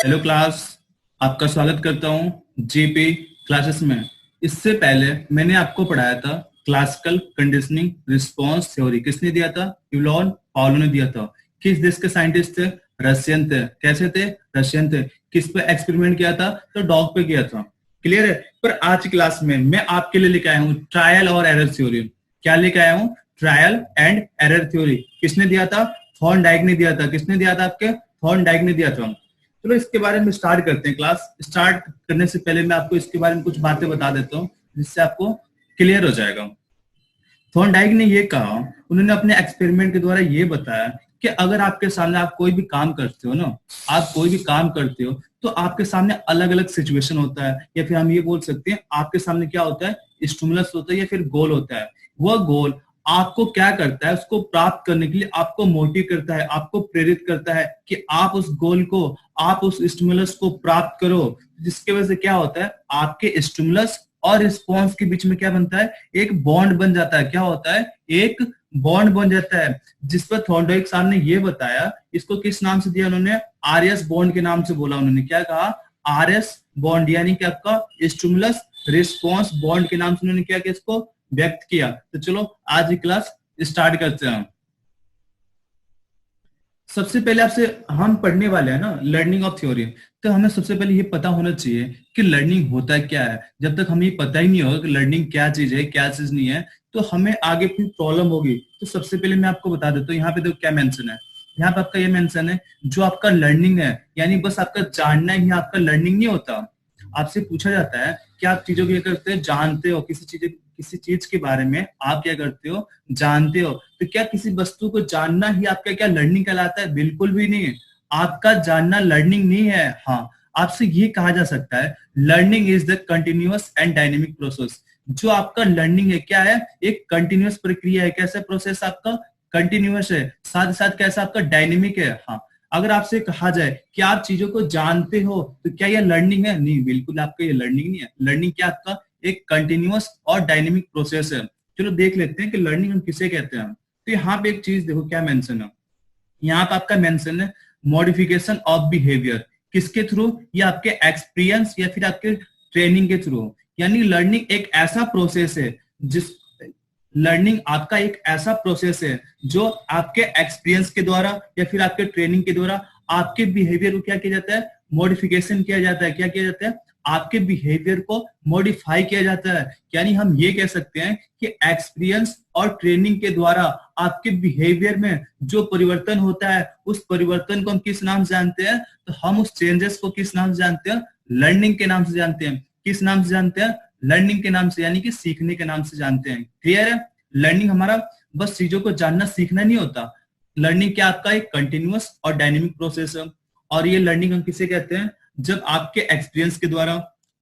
Hello class. आपका स्वागत करता हूं जेपी क्लासेस में। इससे पहले मैंने आपको पढ़ाया था क्लासिकल कंडीशनिंग रिस्पांस थ्योरी। किसने दिया था? यूलोन पाउलो ने दिया था। किस देश के साइंटिस्ट थे? रशियन थे। कैसे थे? रशियन थे। किस पे एक्सपेरिमेंट किया था? तो डॉग पे किया था। क्लियर है? पर आज की क्लास में मैं आपके लिए लेके आया हूँ ट्रायल और एरर थ्योरी। क्या लेके आया हूँ? Trial and error theory. किसने दिया था? थॉर्नडाइक ने दिया था। किसने दिया था? आपके थॉर्नडाइक ने दिया था। चलो इसके बारे में स्टार्ट करते हैं। क्लास स्टार्ट करने से पहले मैं आपको इसके बारे में कुछ बातें बता देता हूँ जिससे आपको क्लियर हो जाएगा। थॉर्नडाइक ने ये कहा, उन्होंने अपने एक्सपेरिमेंट के द्वारा ये बताया कि अगर आपके सामने आप कोई भी काम करते हो ना, आप कोई भी काम करते हो तो आपके सामने अलग अलग सिचुएशन होता है, या फिर हम ये बोल सकते हैं आपके सामने क्या होता है? स्टिमुलस होता है या फिर गोल होता है। वह गोल आपको क्या करता है? उसको प्राप्त करने के लिए आपको मोटिव करता है, आपको प्रेरित करता है कि आप उस गोल को, आप उस स्टिमुलस को प्राप्त करो। जिसकी वजह से क्या होता है? आपके स्टिमुलस और रिस्पॉन्स के बीच में क्या बनता है? एक बॉन्ड बन जाता है। क्या होता है? एक बॉन्ड बन जाता है। जिस पर थॉर्नडाइक साहब ने ये बताया, इसको किस नाम से दिया उन्होंने? आरएस बॉन्ड के नाम से बोला उन्होंने। क्या कहा? आरएस बॉन्ड, यानी कि आपका स्टिमुलस रिस्पॉन्स बॉन्ड के नाम से उन्होंने क्या किया? इसको व्यक्त किया। तो चलो आज की क्लास स्टार्ट करते हैं। सबसे पहले आपसे हम पढ़ने वाले हैं ना लर्निंग ऑफ थ्योरी। तो हमें सबसे पहले ये पता होना चाहिए कि लर्निंग होता क्या है। जब तक हमें पता ही नहीं होगा कि लर्निंग क्या चीज है, क्या चीज नहीं है, तो हमें आगे फिर प्रॉब्लम होगी। तो सबसे पहले मैं आपको बता देता हूँ, यहाँ पे देखो क्या मेंशन है। यहाँ पे आपका ये मेंशन है, जो आपका लर्निंग है, यानी बस आपका जानना ही आपका लर्निंग नहीं होता। आपसे पूछा जाता है कि आप चीजों को क्या करते हैं? जानते हो। किसी चीज के बारे में आप क्या करते हो? जानते हो। तो क्या किसी वस्तु को जानना ही आपका क्या लर्निंग कहलाता है? बिल्कुल भी नहीं है। आपका जानना लर्निंग नहीं है। हाँ, आपसे ये कहा जा सकता है learning is the continuous and dynamic process. जो आपका लर्निंग है क्या है? एक कंटिन्यूअस प्रक्रिया है। कैसा प्रोसेस? आपका कंटिन्यूअस है, साथ ही साथ कैसा? आपका डायनेमिक है। हाँ, अगर आपसे कहा जाए कि आप चीजों को जानते हो तो क्या यह लर्निंग है? नहीं, बिल्कुल आपका ये लर्निंग नहीं है। लर्निंग क्या आपका एक कंटिन्यूअस और डायनेमिक प्रोसेस है। चलो देख लेते हैं कि लर्निंग हम किसे कहते हैं। तो यहाँ पे एक चीज देखो क्या मेंशन है। यहाँ पे आपका मेंशन है मॉडिफिकेशन ऑफ बिहेवियर। किसके थ्रू? ये आपके एक्सपीरियंस या फिर आपके ट्रेनिंग के थ्रू। यानी लर्निंग एक ऐसा प्रोसेस है, जिस लर्निंग आपका एक ऐसा प्रोसेस है जो आपके एक्सपीरियंस के द्वारा या फिर आपके ट्रेनिंग के द्वारा आपके बिहेवियर को क्या किया जाता है? मॉडिफिकेशन किया जाता है। क्या किया जाता है? आपके बिहेवियर को मॉडिफाई किया जाता है। यानी हम ये कह सकते हैं कि एक्सपीरियंस और ट्रेनिंग के द्वारा आपके बिहेवियर में जो परिवर्तन होता है, उस परिवर्तन को हम किस नाम से जानते हैं? तो हम उस चेंजेस को किस नाम से जानते हैं? लर्निंग के नाम से जानते हैं। किस नाम से जानते हैं? लर्निंग के नाम से, यानी कि सीखने के नाम से जानते हैं। क्लियर है? लर्निंग हमारा बस चीजों को जानना सीखना नहीं होता। लर्निंग क्या आपका एक कंटिन्यूअस और डायनेमिक प्रोसेस है। और ये लर्निंग हम किसे कहते हैं? जब आपके एक्सपीरियंस के द्वारा,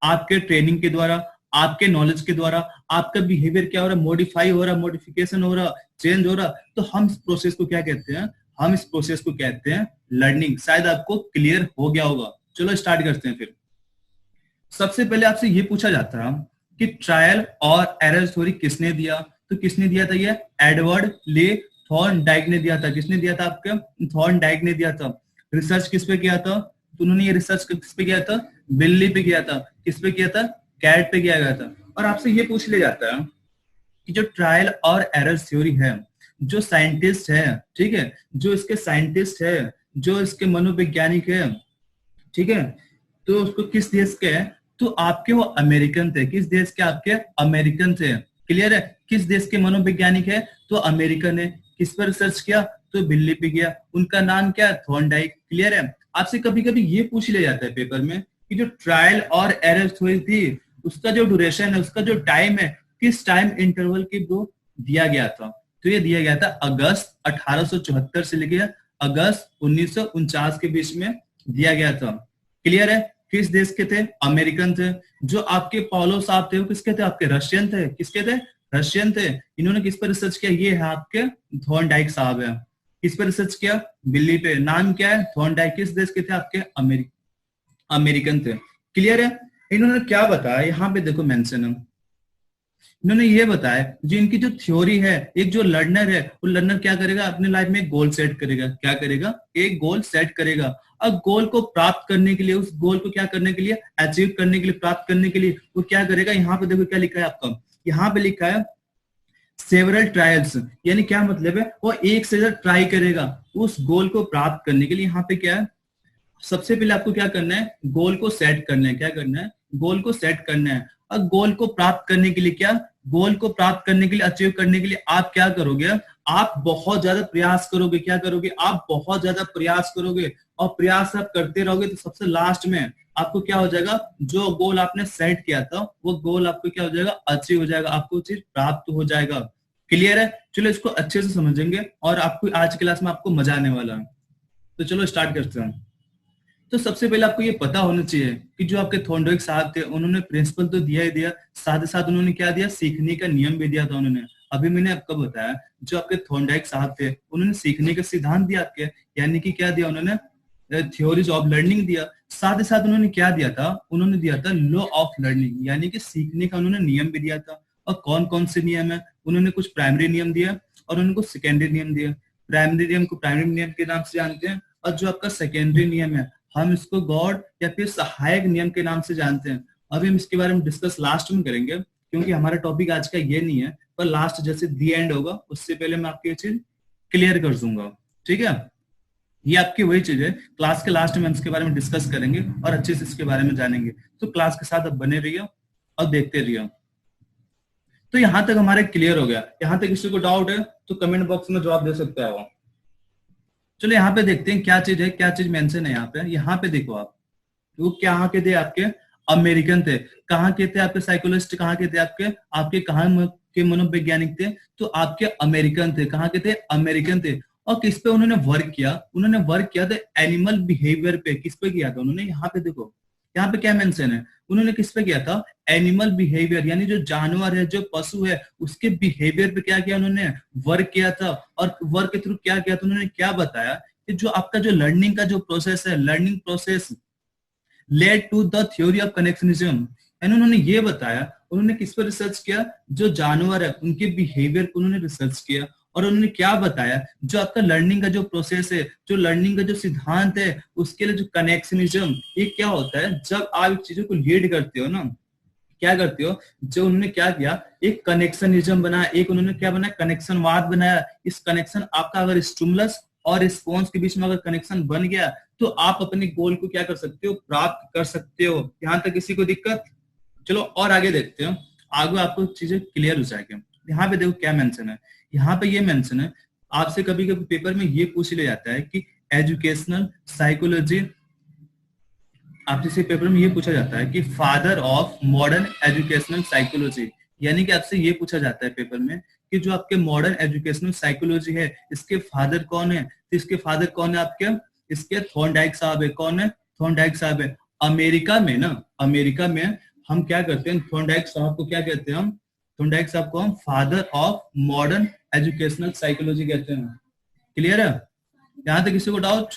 आपके ट्रेनिंग के द्वारा, आपके नॉलेज के द्वारा आपका बिहेवियर क्या हो रहा है? मॉडिफाई हो रहा है, मॉडिफिकेशन हो रहा, चेंज हो रहा। तो हम इस प्रोसेस को क्या कहते हैं? हम इस प्रोसेस को कहते हैं लर्निंग। शायद आपको क्लियर हो गया होगा। चलो स्टार्ट करते हैं। फिर सबसे पहले आपसे ये पूछा जाता है कि ट्रायल और एरर थ्योरी किसने दिया? तो किसने दिया था? ये एडवर्ड ले थॉर्नडाइक ने दिया था। किसने दिया था? आपके थॉर्नडाइक ने दिया था। रिसर्च किस पे किया था? तो उन्होंने ये रिसर्च किस पे किया था? बिल्ली पे किया था। किस पे किया था? कैट पे किया गया था। और आपसे ये पूछ लिया जाता है कि जो ट्रायल और एरर थ्योरी है, जो साइंटिस्ट है, ठीक है, जो इसके साइंटिस्ट है, जो इसके मनोवैज्ञानिक है, ठीक है, तो उसको किस देश के हैं? तो आपके वो अमेरिकन थे। किस देश के? आपके अमेरिकन थे। क्लियर है? किस देश के मनोवैज्ञानिक है? तो अमेरिकन है। किस पर रिसर्च किया? तो बिल्ली पे किया। उनका नाम क्या है? थॉर्नडाइक। क्लियर है? आपसे कभी कभी ये पूछ लिया जाता है पेपर में कि जो ट्रायल और एरर थ्योरी थी, उसका जो ड्यूरेशन है, उसका जो टाइम है, किस टाइम इंटरवल के दो दिया गया था? तो ये दिया गया था अगस्त 1874 से लेकर अगस्त 1949 के बीच में दिया गया था। क्लियर है? किस देश के थे? अमेरिकन थे। जो आपके पॉलो साहब थे वो किसके थे? आपके रशियन थे। किसके थे? रशियन थे। इन्होंने किस पर रिसर्च किया? ये है आपके थॉर्नडाइक साहब है। किस पर रिसर्च किया? बिल्ली पे। नाम क्या है? थॉर्नडाइक। किस देश के थे? आपके अमेरिकन थे। क्लियर है? इन्होंने क्या बताया? यहाँ पे देखो मेंशन है इन्होंने ये बताया जो इनकी जो थ्योरी है, एक जो लर्नर है वो लर्नर क्या करेगा अपने लाइफ में, एक गोल सेट करेगा। क्या करेगा? एक गोल सेट करेगा। अब गोल को प्राप्त करने के लिए, उस गोल को क्या करने के लिए, अचीव करने के लिए, प्राप्त करने के लिए वो क्या करेगा? यहाँ पे देखो क्या लिखा है आपका, यहाँ पे लिखा है सेवरल ट्रायल्स, यानी क्या मतलब है, वो एक से ज्यादा ट्राई करेगा उस गोल को प्राप्त करने के लिए। यहाँ पे क्या है, सबसे पहले आपको क्या करना है, गोल को सेट करना है। क्या करना है? गोल को सेट करना है। और गोल को प्राप्त करने के लिए क्या, गोल को प्राप्त करने के लिए, अचीव करने के लिए आप क्या करोगे? आप बहुत ज्यादा प्रयास करोगे। क्या करोगे? आप बहुत ज्यादा प्रयास करोगे। और प्रयास आप करते रहोगे तो सबसे लास्ट में आपको क्या हो जाएगा, जो गोल आपने सेट किया था वो गोल आपको क्या हो जाएगा, अचीव हो जाएगा, आपको चीज प्राप्त हो जाएगा। क्लियर है? चलो इसको अच्छे से समझेंगे और आपको आज क्लास में आपको मजा आने वाला है। तो चलो स्टार्ट करते हैं। तो सबसे पहले आपको ये पता होना चाहिए कि जो आपके थॉर्नडाइक साहब थे उन्होंने प्रिंसिपल तो दिया ही दिया, साथ ही साथ उन्होंने क्या दिया, सीखने का नियम भी दिया था उन्होंने। अभी मैंने आपको बताया जो आपके थॉर्नडाइक साहब थे उन्होंने सीखने का सिद्धांत दिया आपके, यानी कि क्या दिया उन्होंने, थ्योरीज ऑफ लर्निंग दिया। साथ ही साथ उन्होंने क्या दिया था, उन्होंने दिया था लॉ ऑफ लर्निंग, यानी कि सीखने का उन्होंने नियम भी दिया था। और कौन कौन से नियम है, उन्होंने कुछ प्राइमरी नियम दिया और उन्होंने कुछ सेकेंडरी नियम दिया। प्राइमरी नियम को प्राइमरी नियम के नाम से जानते हैं, और जो आपका सेकेंडरी नियम है हम इसको गॉड या फिर सहायक नियम के नाम से जानते हैं। अभी हम इसके बारे में डिस्कस लास्ट में करेंगे, क्योंकि हमारा टॉपिक आज का ये नहीं है, पर लास्ट जैसे दी एंड होगा उससे पहले मैं आपकी ये चीज क्लियर कर दूंगा। ठीक है, ये आपकी वही चीज है, क्लास के लास्ट में हम इसके बारे में डिस्कस करेंगे और अच्छे से इसके बारे में जानेंगे। तो क्लास के साथ अब बने रहिए और देखते रहिए। तो यहां तक हमारे क्लियर हो गया। यहां तक किसी को डाउट है तो कमेंट बॉक्स में जवाब दे सकता है वो। चलो यहाँ पे देखते हैं क्या चीज है, क्या चीज मेंशन है यहाँ पे। यहाँ पे देखो आप, वो कहाँ के थे आपके, अमेरिकन थे। कहाँ के थे आपके साइकोलॉजिस्ट, कहाँ के थे आपके, आपके कहाँ के मनोवैज्ञानिक थे, तो आपके अमेरिकन थे। कहाँ के थे? अमेरिकन थे। और किस पे उन्होंने वर्क किया? उन्होंने वर्क किया था एनिमल बिहेवियर पे। किस पे किया था उन्होंने? यहाँ पे देखो, यहाँ पे क्या मेंशन है, उन्होंने किस पे किया था, एनिमल बिहेवियर, यानी जो जानवर है, जो पशु है, उसके बिहेवियर पे क्या किया उन्होंने, वर्क किया था। और वर्क के थ्रू क्या किया था उन्होंने, क्या बताया कि जो आपका जो लर्निंग का जो प्रोसेस है, learning process led to the theory of connectionism. यानी उन्होंने ये बताया, उन्होंने किस पर रिसर्च किया, जो जानवर है उनके बिहेवियर पर उन्होंने रिसर्च किया। और उन्होंने क्या बताया, जो आपका लर्निंग का जो प्रोसेस है, जो लर्निंग का जो सिद्धांत है, उसके लिए जो कनेक्शनिज्म, ये क्या होता है, जब आप चीजों को लीड करते हो ना, क्या करते हो, जो उन्होंने क्या किया, एक कनेक्शनिज्म बनाया, एक उन्होंने क्या बनाया, कनेक्शनवाद बनाया। इस कनेक्शन आपका अगर स्टिमुलस और रिस्पॉन्स के बीच में अगर कनेक्शन बन गया तो आप अपने गोल को क्या कर सकते हो, प्राप्त कर सकते हो। यहां तक किसी को दिक्कत? चलो और आगे देखते हो, आगे आपको चीजें क्लियर हो जाएगी। यहाँ पे देखो क्या मेंशन है, यहाँ पे ये मेंशन है, आपसे कभी कभी पेपर में ये पूछ लिया जाता है कि एजुकेशनल साइकोलॉजी, आपसे से पेपर में ये पूछा जाता है कि father of modern educational psychology, यानी कि आपसे ये पूछा जाता है पेपर में कि जो आपके मॉडर्न एजुकेशनल साइकोलॉजी है इसके फादर कौन है। तो इसके फादर कौन है आपके, इसके थॉर्नडाइक साहब है। कौन है? थॉर्नडाइक साहब है। अमेरिका में ना, अमेरिका में हम क्या करते हैं, थॉर्नडाइक साहब को क्या कहते हैं, हम थॉर्नडाइक साहब को हम father of modern educational psychology कहते हैं। क्लियर है? यहां तक किसी को डाउट?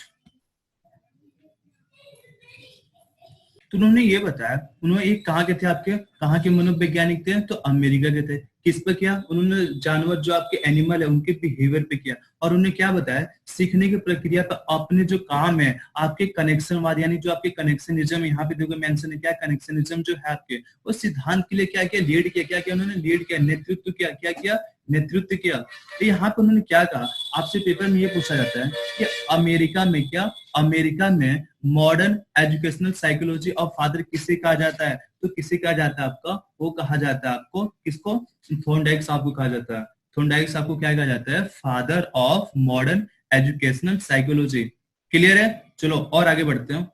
तो उन्होंने ये बताया, उन्होंने एक कहाँ के थे आपके, कहाँ के मनोवैज्ञानिक थे, तो अमेरिका के थे। किस पे किया उन्होंने, जानवर जो आपके एनिमल है उनके बिहेवियर पे किया। और उन्होंने क्या बताया, सीखने की प्रक्रिया पर अपने जो काम है, आपके कनेक्शनवाद, यानी जो आपके कनेक्शनिज्म, यहाँ पे देखो मेंशन है क्या, कनेक्शनिज्म जो है आपके, वो सिद्धांत के लिए क्या किया, लीड किया। क्या किया उन्होंने? लीड किया, नेतृत्व किया। क्या किया? नेतृत्व किया। तो यहाँ पे उन्होंने क्या कहा, आपसे पेपर में ये पूछा जाता है कि अमेरिका में क्या, अमेरिका में modern educational psychology of father किसे कहा जाता है, तो किसे कहा जाता है आपका, वो कहा जाता है आपको, किसको, थॉर्नडाइक साहब को कहा जाता है। थॉर्नडाइक साहब को क्या कहा जाता है, father of modern educational psychology. Clear है? चलो और आगे बढ़ते हैं।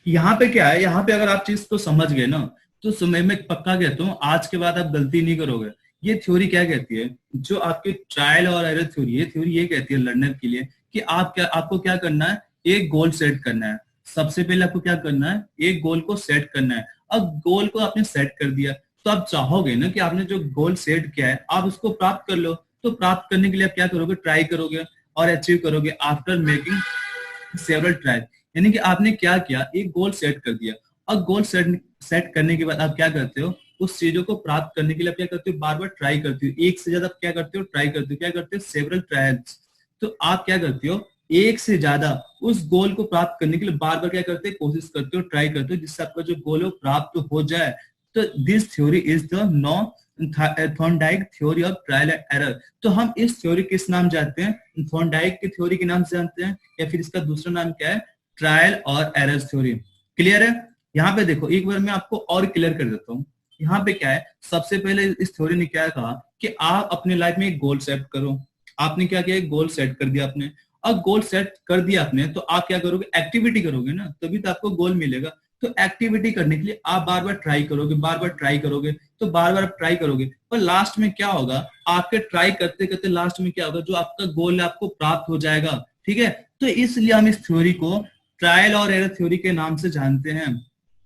यहाँ पे क्या है, यहाँ पे अगर आप चीज को समझ गए ना, तो समय में पक्का कहता हूँ आज के बाद आप गलती नहीं करोगे। ये थ्योरी क्या कहती है, जो आपकी ट्रायल और एरर थ्योरी है, थ्योरी ये कहती है लर्नर के लिए कि आपको क्या करना है, एक गोल सेट करना है। सबसे पहले आपको क्या करना है, एक गोल को सेट करना है। अब गोल को आपने सेट कर दिया तो आप चाहोगे ना कि आपने जो गोल सेट किया है आप उसको प्राप्त कर लो। तो प्राप्त करने के लिए आप क्या करोगे, ट्राई करोगे और अचीव करोगे आफ्टर मेकिंग सेवरल ट्रायल। यानी कि आपने क्या किया, एक गोल सेट कर दिया। और गोल सेट करने के बाद आप क्या करते हो, उस चीजों को प्राप्त करने के लिए आप क्या करते हो, बार बार ट्राई करते हो, एक से ज्यादा आप क्या करते हो, ट्राई करते हो, क्या करते हो, सेवरल ट्रायल्स। तो आप क्या करते हो, एक से ज्यादा उस गोल को प्राप्त करने के लिए बार बार क्या करते हो, कोशिश करते हो, ट्राई करते हो, जिससे आपका जो गोल है वो प्राप्त हो जाए। तो this theory is the no Thorndike theory of trial and error. तो हम इस थ्योरी किस नाम जानते हैं, थॉर्नडाइक की थ्योरी के नाम से जानते हैं, या फिर इसका दूसरा नाम क्या है, ट्रायल और एरर थ्योरी। क्लियर है? यहाँ पे देखो एक बार मैं आपको और क्लियर कर देता हूँ। यहाँ पे क्या है, सबसे पहले इस थ्योरी ने क्या कहा कि आप अपने लाइफ में एक गोल सेट करो। आपने क्या किया, एक गोल सेट कर दिया आपने। अब गोल सेट कर दिया आपने, तो आप क्या करोगे, एक्टिविटी करोगे ना, तभी तो आपको गोल मिलेगा। तो एक्टिविटी करने के लिए आप बार बार ट्राई करोगे, बार बार ट्राई करोगे, तो बार बार आप ट्राई करोगे, पर लास्ट में क्या होगा, आपके ट्राई करते करते लास्ट में क्या होगा, जो आपका गोल है आपको प्राप्त हो जाएगा। ठीक है? तो इसलिए हम इस थ्योरी को ट्रायल और एरर थ्योरी के नाम से जानते हैं।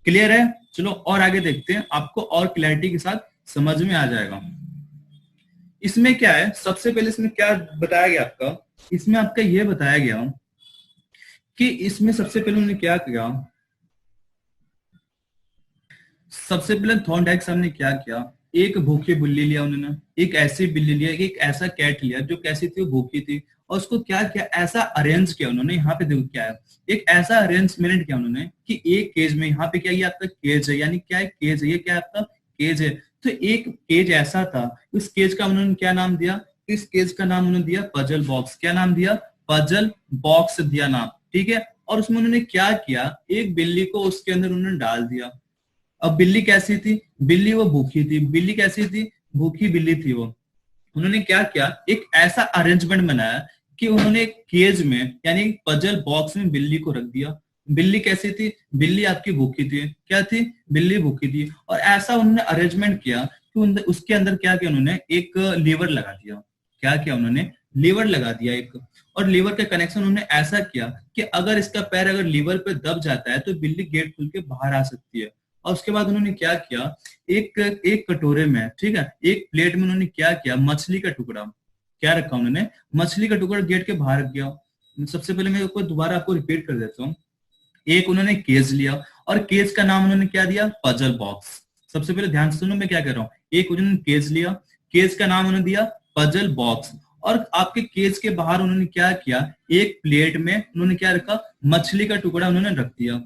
क्लियर है? चलो और आगे देखते हैं, आपको और क्लैरिटी के साथ समझ में आ जाएगा। इसमें क्या है, सबसे पहले इसमें क्या बताया गया आपका, इसमें आपका यह बताया गया कि इसमें सबसे पहले उन्होंने क्या किया, सबसे पहले थॉर्नडाइक साहब ने क्या किया, एक भूखी बिल्ली लिया उन्होंने, एक ऐसी बिल्ली लिया, एक ऐसा कैट लिया जो कैसी थी, वो भूखी थी, और उसको क्या किया, ऐसा अरेंज किया उन्होंने। यहाँ पे देखो क्या है, एक ऐसा अरेंजमेंट किया उन्होंने कि एक केज में, यहाँ पे क्या, ये आपका केज है, यानी क्या है, केज है, ये क्या है आपका केज है। तो एक केज ऐसा था, उस केज का उन्होंने क्या नाम दिया, इस केज का नाम उन्होंने दिया पजल बॉक्स। क्या नाम दिया, पजल बॉक्स दिया नाम। ठीक है? और उसमें उन्होंने क्या किया, एक बिल्ली को उसके अंदर उन्होंने डाल दिया। अब बिल्ली कैसी थी, बिल्ली वो भूखी थी। बिल्ली कैसी थी, भूखी बिल्ली थी वो। उन्होंने क्या किया, एक ऐसा अरेंजमेंट बनाया कि उन्होंने एक केज में, यानी पजल बॉक्स में बिल्ली को रख दिया। बिल्ली कैसी थी, बिल्ली आपकी भूखी थी। क्या थी, बिल्ली भूखी थी। और ऐसा उन्होंने अरेंजमेंट किया कि उसके अंदर क्या किया उन्होंने, एक लीवर लगा दिया। क्या किया उन्होंने, लीवर लगा दिया एक। और लीवर का कनेक्शन उन्होंने ऐसा किया कि अगर इसका पैर अगर लीवर पे दब जाता है तो बिल्ली गेट खुल के बाहर आ सकती है। और उसके बाद उन्होंने क्या किया, एक एक कटोरे में, ठीक है, एक प्लेट में उन्होंने क्या किया, मछली का टुकड़ा क्या रखा उन्होंने, मछली का टुकड़ा गेट के बाहर रख गया। सबसे पहले मैं दोबारा आपको रिपीट कर देता हूँ। एक उन्होंने केज लिया, और केज का नाम उन्होंने क्या दिया, पजल बॉक्स। सबसे पहले ध्यान से सुनो मैं क्या कर रहा हूँ। एक उन्होंने केज लिया, केज का नाम उन्होंने दिया पजल बॉक्स। और आपके केज के बाहर उन्होंने क्या किया, एक प्लेट में उन्होंने क्या रखा, मछली का टुकड़ा उन्होंने रख दिया।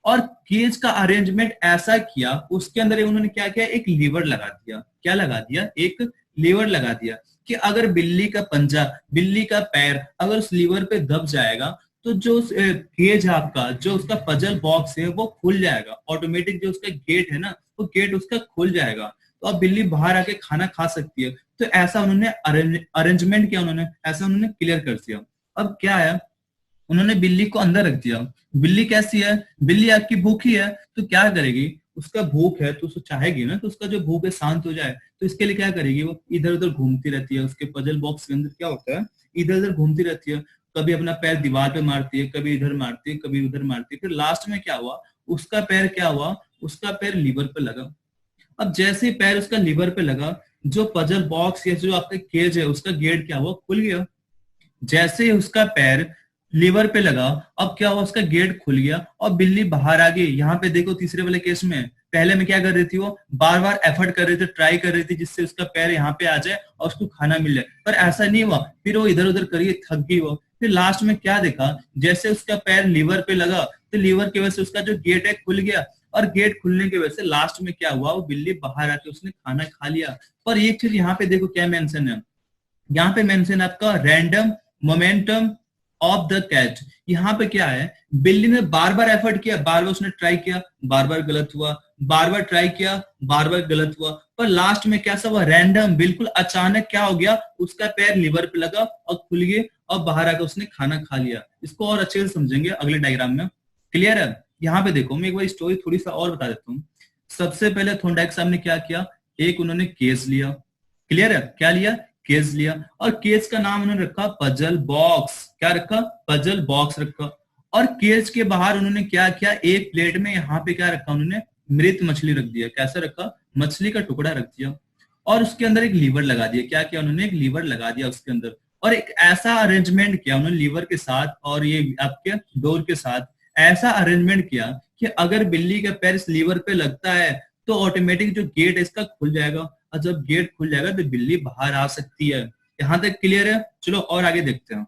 और केज का अरेंजमेंट ऐसा किया, उसके अंदर उन्होंने क्या किया, एक लीवर लगा दिया। क्या लगा दिया, एक लीवर लगा दिया कि अगर बिल्ली का पंजा, बिल्ली का पैर अगर उस लीवर पे दब जाएगा तो जो केज है आपका, जो उसका पजल बॉक्स है वो खुल जाएगा ऑटोमेटिक। जो उसका गेट है ना, वो गेट उसका खुल जाएगा, तो अब बिल्ली बाहर आके खाना खा सकती है। तो ऐसा उन्होंने अरेंजमेंट किया, उन्होंने ऐसा उन्होंने क्लियर कर दिया। अब क्या है, उन्होंने बिल्ली को अंदर रख दिया। बिल्ली कैसी है, बिल्ली आपकी भूखी है, तो क्या करेगी, उसका भूख है तो उसको चाहेगी ना, तो उसका जो भूख है शांत हो जाए, तो इसके लिए क्या करेगी, वो इधर उधर घूमती रहती है। उसके पजल बॉक्स के अंदर क्या होता है, इधर उधर घूमती रहती है, कभी अपना पैर दीवार पे मारती है, कभी इधर मारती है, कभी उधर मारती है। फिर लास्ट में क्या हुआ, उसका पैर क्या हुआ, उसका पैर लीवर पे लगा। अब जैसे ही पैर उसका लीवर पे लगा, जो पजल बॉक्स या जो आपका केज है उसका गेट क्या हुआ, खुल गया। जैसे ही उसका पैर लीवर पे लगा, अब क्या हुआ, उसका गेट खुल गया और बिल्ली बाहर आ गई। यहाँ पे देखो तीसरे वाले केस में, पहले में क्या कर रही थी, वो बार बार एफर्ट कर रही थी, ट्राई कर रही थी जिससे उसका पैर यहाँ पे आ जाए और उसको खाना मिल जाए, पर ऐसा नहीं हुआ। फिर वो इधर उधर करिए, थक गई वो। फिर लास्ट में क्या देखा, जैसे उसका पैर लीवर पे लगा तो लीवर की वजह से उसका जो गेट है खुल गया, और गेट खुलने की वजह से लास्ट में क्या हुआ, वो बिल्ली बाहर आके उसने खाना खा लिया। पर एक चीज यहाँ पे देखो क्या मेंशन है, यहाँ पे मेंशन है आपका random momentum of the catch. यहाँ पे क्या है, बिल्ली ने बार बार एफर्ट किया, बार बार उसने ट्राई किया, बार बार गलत हुआ, बार बार ट्राई किया, बार बार गलत हुआ, पर लास्ट में कैसा हुआ, रैंडम, बिल्कुल अचानक क्या हो गया, उसका पैर लीवर पे लगा और खुल गया और बाहर आकर उसने खाना खा लिया। इसको और अच्छे से समझेंगे अगले डायग्राम में। क्लियर है? यहाँ पे देखो मैं एक बार स्टोरी थोड़ी सा और बता देता हूँ। सबसे पहले थॉर्नडाइक साहब ने क्या किया, एक उन्होंने केस लिया। क्लियर है? क्या लिया, केस लिया, और केस का नाम उन्होंने रखा पजल बॉक्स। क्या रखा, पजल बॉक्स रखा। और केस के बाहर उन्होंने क्या किया, एक प्लेट में यहाँ पे क्या रखा, उन्होंने मृत मछली रख दिया। कैसा रखा, मछली का टुकड़ा रख दिया, और उसके अंदर एक लीवर लगा दिया। क्या किया उन्होंने, एक लीवर लगा दिया उसके अंदर, और एक ऐसा अरेंजमेंट किया उन्होंने लीवर के साथ और ये आपके डोर के साथ, ऐसा अरेंजमेंट किया कि अगर बिल्ली का पैर इस लीवर पे लगता है तो ऑटोमेटिक जो गेट है इसका खुल जाएगा, और जब गेट खुल जाएगा तो बिल्ली बाहर आ सकती है। यहां तक क्लियर है? चलो और आगे देखते हैं।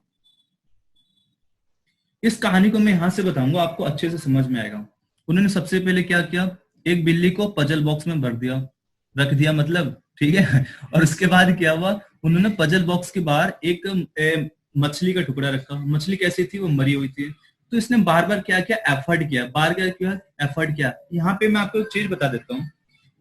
इस कहानी को मैं यहां से बताऊंगा, आपको अच्छे से समझ में आएगा। उन्होंने सबसे पहले क्या किया, एक बिल्ली को पजल बॉक्स में भर दिया, रख दिया मतलब, ठीक है। और उसके बाद क्या हुआ, उन्होंने पजल बॉक्स के बाहर एक मछली का टुकड़ा रखा। मछली कैसी थी, वो मरी हुई थी। तो इसने बार बार क्या किया, एफर्ट किया, बार क्या किया, एफर्ट किया। यहाँ पे मैं आपको एक चीज बता देता हूँ,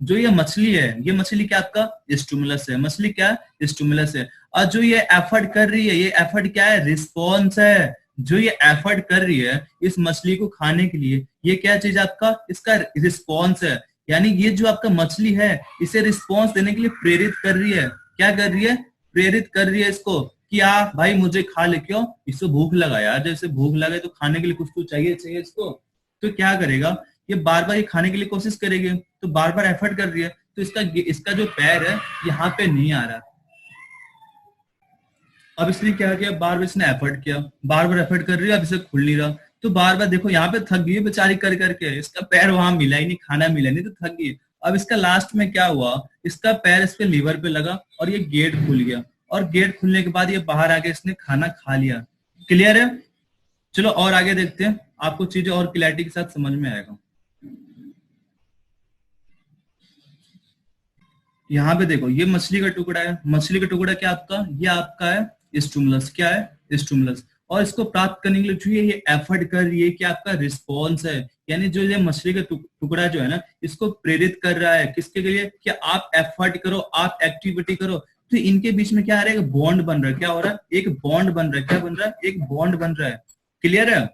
जो ये मछली है, ये मछली क्या आपका स्टिमुलस है, मछली क्या है, स्टिमुलस है। और जो ये एफर्ट कर रही है, ये एफर्ट क्या है, रिस्पॉन्स है। जो ये एफर्ट कर रही है इस मछली को खाने के लिए, ये क्या चीज आपका, इसका रिस्पॉन्स है। यानी ये जो आपका मछली है इसे रिस्पॉन्स देने के लिए प्रेरित कर रही है। क्या कर रही है, प्रेरित कर रही है इसको कि आ भाई मुझे खा ले, क्यों, इसको भूख लगा यार, जैसे भूख लगे तो खाने के लिए कुछ तो चाहिए चाहिए इसको। तो क्या करेगा, ये बार बार ये खाने के लिए कोशिश करेगी, तो बार बार एफर्ट कर रही है। तो इसका जो पैर है यहाँ पे नहीं आ रहा। अब इसने क्या किया, बार बार इसने एफर्ट किया, बार बार एफर्ट कर रही है, अब इसे खुल नहीं रहा। तो बार बार देखो यहाँ पे थक गई है बेचारी कर करके, इसका पैर वहां मिला ही नहीं, खाना मिला नहीं, तो थक गई। अब इसका लास्ट में क्या हुआ, इसका पैर इसके लीवर पे लगा और ये गेट खुल गया, और गेट खुलने के बाद ये बाहर आके इसने खाना खा लिया। क्लियर है? चलो और आगे देखते हैं, आपको चीजें और क्लैरिटी के साथ समझ में आएगा। यहाँ पे देखो, ये मछली का टुकड़ा है, मछली का टुकड़ा क्या आपका, ये आपका है स्टिमुलस, क्या है, स्टिमुलस। और इसको प्राप्त करने के लिए जो ये एफर्ट कर रही है, क्या आपका रिस्पॉन्स है। यानी जो ये मछली का टुकड़ा जो है ना, इसको प्रेरित कर रहा है किसके लिए, कि आप एफर्ट करो, आप एक्टिविटी करो। तो इनके बीच में क्या आ रहा है, एक बॉन्ड बन रहा है। क्या हो रहा है, एक बॉन्ड बन रहा है। क्या बन रहा है, एक बॉन्ड बन रहा है। क्लियर है?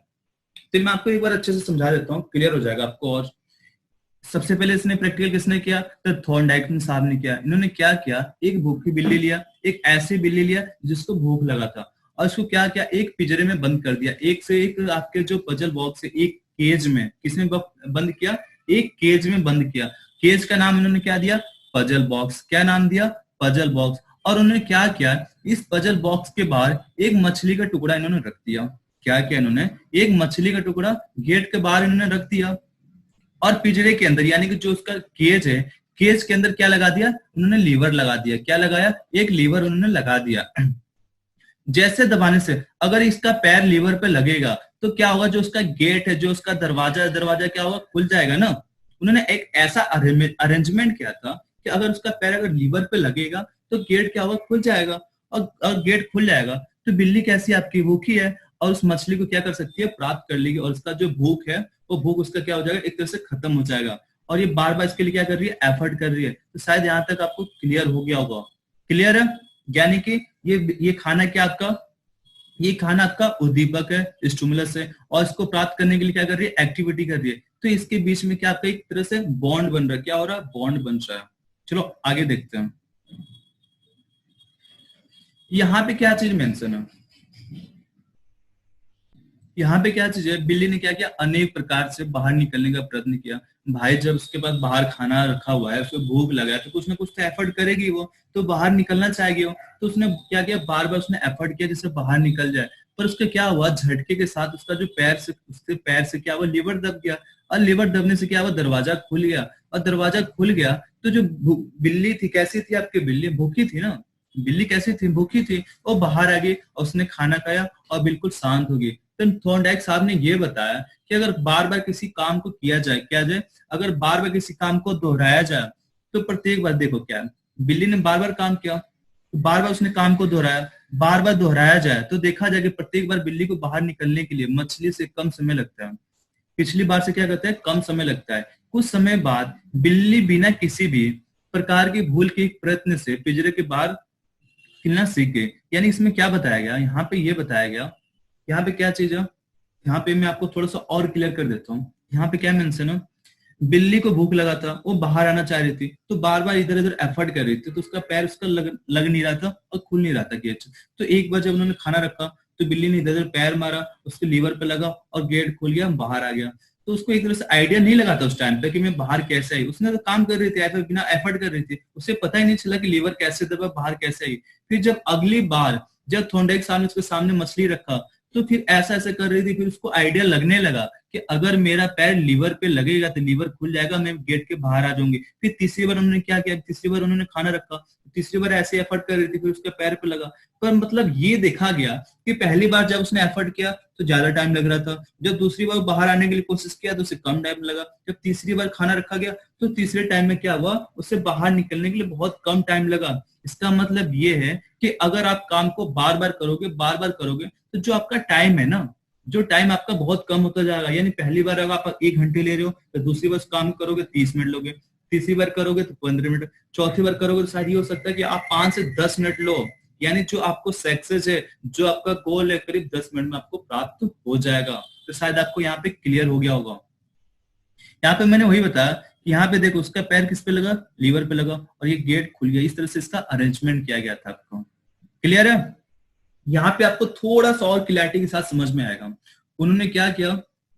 तो मैं आपको एक बार अच्छे से समझा देता हूँ, क्लियर हो जाएगा आपको। और सबसे पहले इसने प्रैक्टिकल किसने किया, तो थॉर्नडाइक साहब ने किया। इन्होंने क्या किया, एक भूखी बिल्ली लिया, एक ऐसी बिल्ली लिया जिसको भूख लगा था, और उसको क्या किया, एक पिंजरे में बंद कर दिया। एक से एक आपके जो पजल बॉक्स है, एक केज में, किसमें बंद किया, एक केज में बंद किया। केज का नाम इन्होंने क्या दिया, पजल बॉक्स। क्या नाम दिया, पजल बॉक्स। और उन्होंने क्या किया, इस पजल बॉक्स के बाहर एक मछली का टुकड़ा इन्होंने रख दिया। क्या किया इन्होंने, एक मछली का टुकड़ा गेट के बाहर इन्होंने रख दिया, और पिंजरे के अंदर यानी कि जो उसका केज है, केज के अंदर क्या लगा दिया उन्होंने, लीवर लगा दिया। क्या लगाया, एक लीवर उन्होंने लगा दिया। जैसे दबाने से अगर इसका पैर लीवर पे लगेगा तो क्या होगा, जो उसका गेट है, जो उसका दरवाजा क्या होगा, खुल जाएगा ना। उन्होंने एक ऐसा अरेंजमेंट किया था कि अगर उसका पैर अगर लीवर पे लगेगा तो गेट क्या होगा, खुल जाएगा। और गेट खुल जाएगा तो बिल्ली कैसी आपकी, भूखी है, और उस मछली को क्या कर सकती है, प्राप्त कर लेगी। और उसका जो भूख है वो भूख उसका क्या हो जाएगा, एक तरह से खत्म हो जाएगा। और ये बार बार इसके लिए क्या कर रही है, एफर्ट कर रही है। तो शायद यहाँ तक आपको क्लियर हो गया होगा। क्लियर है? यानी कि ये खाना क्या आपका, ये खाना आपका उद्दीपक है, स्टिमुलस है, और इसको प्राप्त करने के लिए क्या कर रही है, एक्टिविटी कर रही है। तो इसके बीच में क्या आपका एक तरह से बॉन्ड बन रहा है। क्या हो रहा है, बॉन्ड बन रहा है। चलो आगे देखते हैं, यहाँ पे क्या चीज मेंशन है, यहाँ पे क्या चीज है, बिल्ली ने क्या किया, अनेक प्रकार से बाहर निकलने का प्रयत्न किया। भाई जब उसके पास बाहर खाना रखा हुआ है, उसको भूख लगा है, तो कुछ ना कुछ तो एफर्ट करेगी वो, तो बाहर निकलना चाहेगी वो। तो उसने क्या किया, बार बार उसने एफर्ट किया जिससे बाहर निकल जाए। पर उसका क्या हुआ, झटके के साथ उसका जो उसके पैर से क्या हुआ, लीवर दब गया। और लीवर दबने से क्या हुआ, दरवाजा खुल गया। और दरवाजा खुल गया तो जो बिल्ली थी, कैसी थी आपकी बिल्ली, भूखी थी ना। बिल्ली कैसी थी, भूखी थी। वो बाहर आ गई और उसने खाना खाया और बिल्कुल शांत हो गई। तो थॉर्नडाइक साहब ने ये बताया कि अगर बार बार किसी काम को किया जाए, अगर बार बार किसी काम को दोहराया जाए तो प्रत्येक बार, देखो क्या बिल्ली ने बार बार काम किया, तो बार बार उसने काम को दोहराया, बार बार दोहराया जाए तो देखा जाए कि प्रत्येक बार बिल्ली को बाहर निकलने के लिए मछली से कम समय लगता है। पिछली बार से क्या कहते हैं, कम समय लगता है। कुछ समय बाद बिल्ली बिना किसी भी प्रकार की भूल के प्रयत्न से पिंजरे के बाहर निकलना सीख गए। यानी इसमें क्या बताया गया, यहाँ पे ये बताया गया, यहाँ पे क्या चीज है, यहाँ पे मैं आपको थोड़ा सा और क्लियर कर देता हूँ। यहाँ पे क्या मेंशन है, बिल्ली को भूख लगा था, वो बाहर आना चाह रही थी, तो बार बार इधर उधर एफर्ट कर रही थी, तो उसका पैर उसका लग नहीं रहा था और खुल नहीं रहा था गेट। तो एक बार जब उन्होंने खाना रखा तो बिल्ली ने इधर उधर पैर मारा, उसके लीवर पे लगा और गेट खुल गया, बाहर आ गया। तो उसको एक तरह से आइडिया नहीं लगा था उस टाइम पे कि मैं बाहर कैसे आई। उसने तो काम कर रही थी, बिना एफर्ट कर रही थी, उसे पता ही नहीं चला कि लीवर कैसे दबा, बाहर कैसे आई। फिर जब अगली बार जब थॉर्नडाइक साहब ने उसके सामने मछली रखा तो फिर ऐसा ऐसा कर रही थी, फिर उसको आइडिया लगने लगा कि अगर मेरा पैर लीवर पे लगेगा तो लीवर खुल जाएगा, मैं गेट के बाहर आ जाऊंगी। फिर तीसरी बार उन्होंने क्या किया, तीसरी बार उन्होंने खाना रखा, तीसरी बार ऐसे एफर्ट कर रही थी, फिर उसके पैर पे लगा। पर मतलब ये देखा गया कि पहली बार जब उसने एफर्ट किया तो ज्यादा टाइम लग रहा था, जब दूसरी बार बाहर आने के लिए कोशिश किया तो उसे कम टाइम लगा, जब तीसरी बार खाना रखा गया तो तीसरे टाइम में क्या हुआ, उससे बाहर निकलने के लिए बहुत कम टाइम लगा। इसका मतलब ये है कि अगर आप काम को बार बार करोगे तो जो आपका टाइम है ना, जो टाइम आपका बहुत कम होता जाएगा। यानी पहली बार अगर आप 1 घंटे ले रहे हो तो दूसरी बार काम करोगे 30 मिनट लोगे, तीसरी बार करोगे तो 15 मिनट, चौथी बार करोगे तो शायद ये हो सकता है कि आप 5 से 10 मिनट लो। यानी जो आपको सक्सेस है, जो आपका गोल है, करीब 10 मिनट में आपको प्राप्त हो जाएगा। तो शायद आपको यहाँ पे क्लियर हो गया होगा। यहाँ पे मैंने वही बताया कि यहाँ पे देखो उसका पैर किस पे लगा, लीवर पे लगा, और ये गेट खुल गया। इस तरह से इसका अरेंजमेंट किया गया था। आपको क्लियर है? यहाँ पे आपको थोड़ा सा और क्लैरिटी के साथ समझ में आएगा। उन्होंने क्या किया,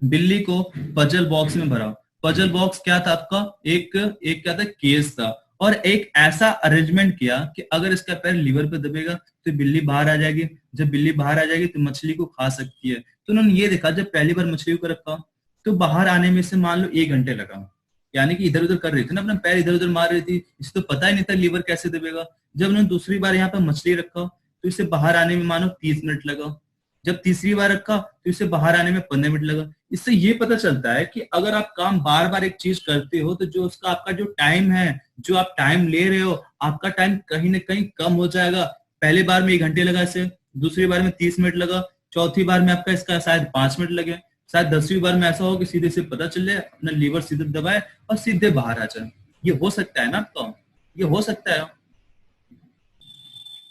बिल्ली को पजल बॉक्स में भरा। पजल बॉक्स क्या था आपका, एक एक क्या था, केस था, और एक ऐसा अरेंजमेंट किया कि अगर इसका पैर लीवर पे दबेगा तो बिल्ली बाहर आ जाएगी, जब बिल्ली बाहर आ जाएगी तो मछली को खा सकती है। तो उन्होंने ये देखा, जब पहली बार मछली को रखा तो बाहर आने में से मान लो 1 घंटे लगा, यानी कि इधर उधर कर रही थी ना, अपना पैर इधर उधर मार रही थी, इसे तो पता ही नहीं था लीवर कैसे दबेगा। जब उन्होंने दूसरी बार यहाँ पे मछली रखा तो इसे बाहर आने में मानो 30 मिनट लगा, जब तीसरी बार रखा तो इसे बाहर आने में 15 मिनट लगा। इससे ये पता चलता है कि अगर आप काम बार बार एक चीज करते हो तो जो उसका आपका जो टाइम है, जो आप टाइम ले रहे हो, आपका टाइम कहीं ना कहीं कम हो जाएगा। पहले बार में 1 घंटे लगा इसे, दूसरी बार में 30 मिनट लगा, चौथी बार में आपका इसका शायद 5 मिनट लगे, शायद 10वीं बार में ऐसा हो कि सीधे से पता चल जाए, अपना लीवर सीधे दबाए और सीधे बाहर आ जाए। ये हो सकता है ना आपका, ये हो सकता है।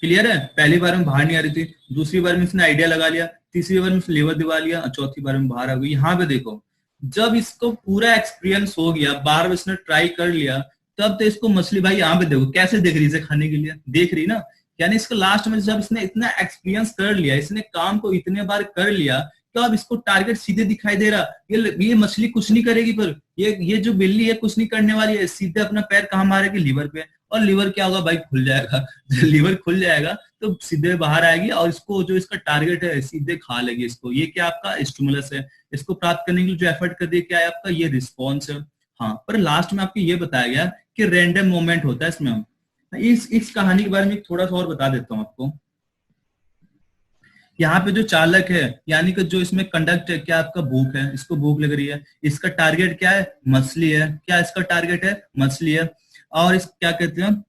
क्लियर है? पहली बार में बाहर नहीं आ रही थी, दूसरी बार में इसने आइडिया लगा लिया, तीसरी बार में इसने लीवर दबा लिया, और चौथी बार में बाहर आ गई। यहाँ पे देखो, जब इसको पूरा एक्सपीरियंस हो गया, बार बार इसने ट्राई कर लिया, तब तो इसको मछली, भाई यहाँ पे देखो कैसे देख रही है, इसे खाने के लिए देख रही ना। यानी इसको लास्ट में जब इसने इतना एक्सपीरियंस कर लिया, इसने काम को इतने बार कर लिया, तो अब इसको टारगेट सीधे दिखाई दे रहा। ये मछली कुछ नहीं करेगी, पर ये जो बिल्ली है कुछ नहीं करने वाली है, सीधे अपना पैर कहाँ मारेगी, लीवर पे, और लीवर क्या होगा भाई, खुल जाएगा। लीवर खुल जाएगा तो सीधे बाहर आएगी, और इसको जो इसका टारगेट है सीधे खा लेगी इसको। ये क्या आपका स्टिमुलस है, इसको प्राप्त करने के लिए जो एफर्ट कर दिया क्या है आपका, ये रिस्पॉन्स है। हाँ, पर लास्ट में आपको ये बताया गया कि रैंडम मोमेंट होता है इसमें। हम इस कहानी के बारे में थोड़ा सा और बता देता हूँ आपको। यहाँ पे जो चालक है, यानी कि जो इसमें कंडक्ट है, क्या आपका भूख है, इसको भूख लग रही है, इसका टारगेट क्या है, मछली है। क्या इसका टारगेट है, मछली है। और इस क्या कहते हैं,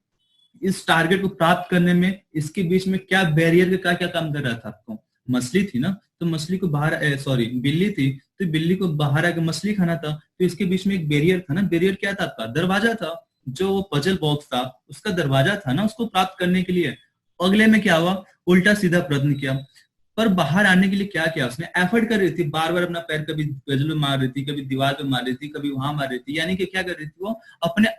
इस टारगेट को प्राप्त करने में इसके बीच में क्या बैरियर का क्या काम कर रहा था आपको, मछली थी ना, तो मछली को बाहर, सॉरी बिल्ली थी, तो बिल्ली को बाहर आकर मछली खाना था, तो इसके बीच में एक बैरियर था ना। बैरियर क्या था आपका, दरवाजा था, जो पजल बॉक्स था उसका दरवाजा था ना, उसको प्राप्त करने के लिए। अगले में क्या हुआ, उल्टा सीधा प्रयत्न किया, पर बाहर आने के लिए क्या किया उसने, एफर्ट कर रही थी, बार बार अपना पैर कभी पजल में मार रही थी, कभी दीवार पे मार रही थी, कभी वहां मार रही थी। यानी कि क्या कर रही थी वो, अपने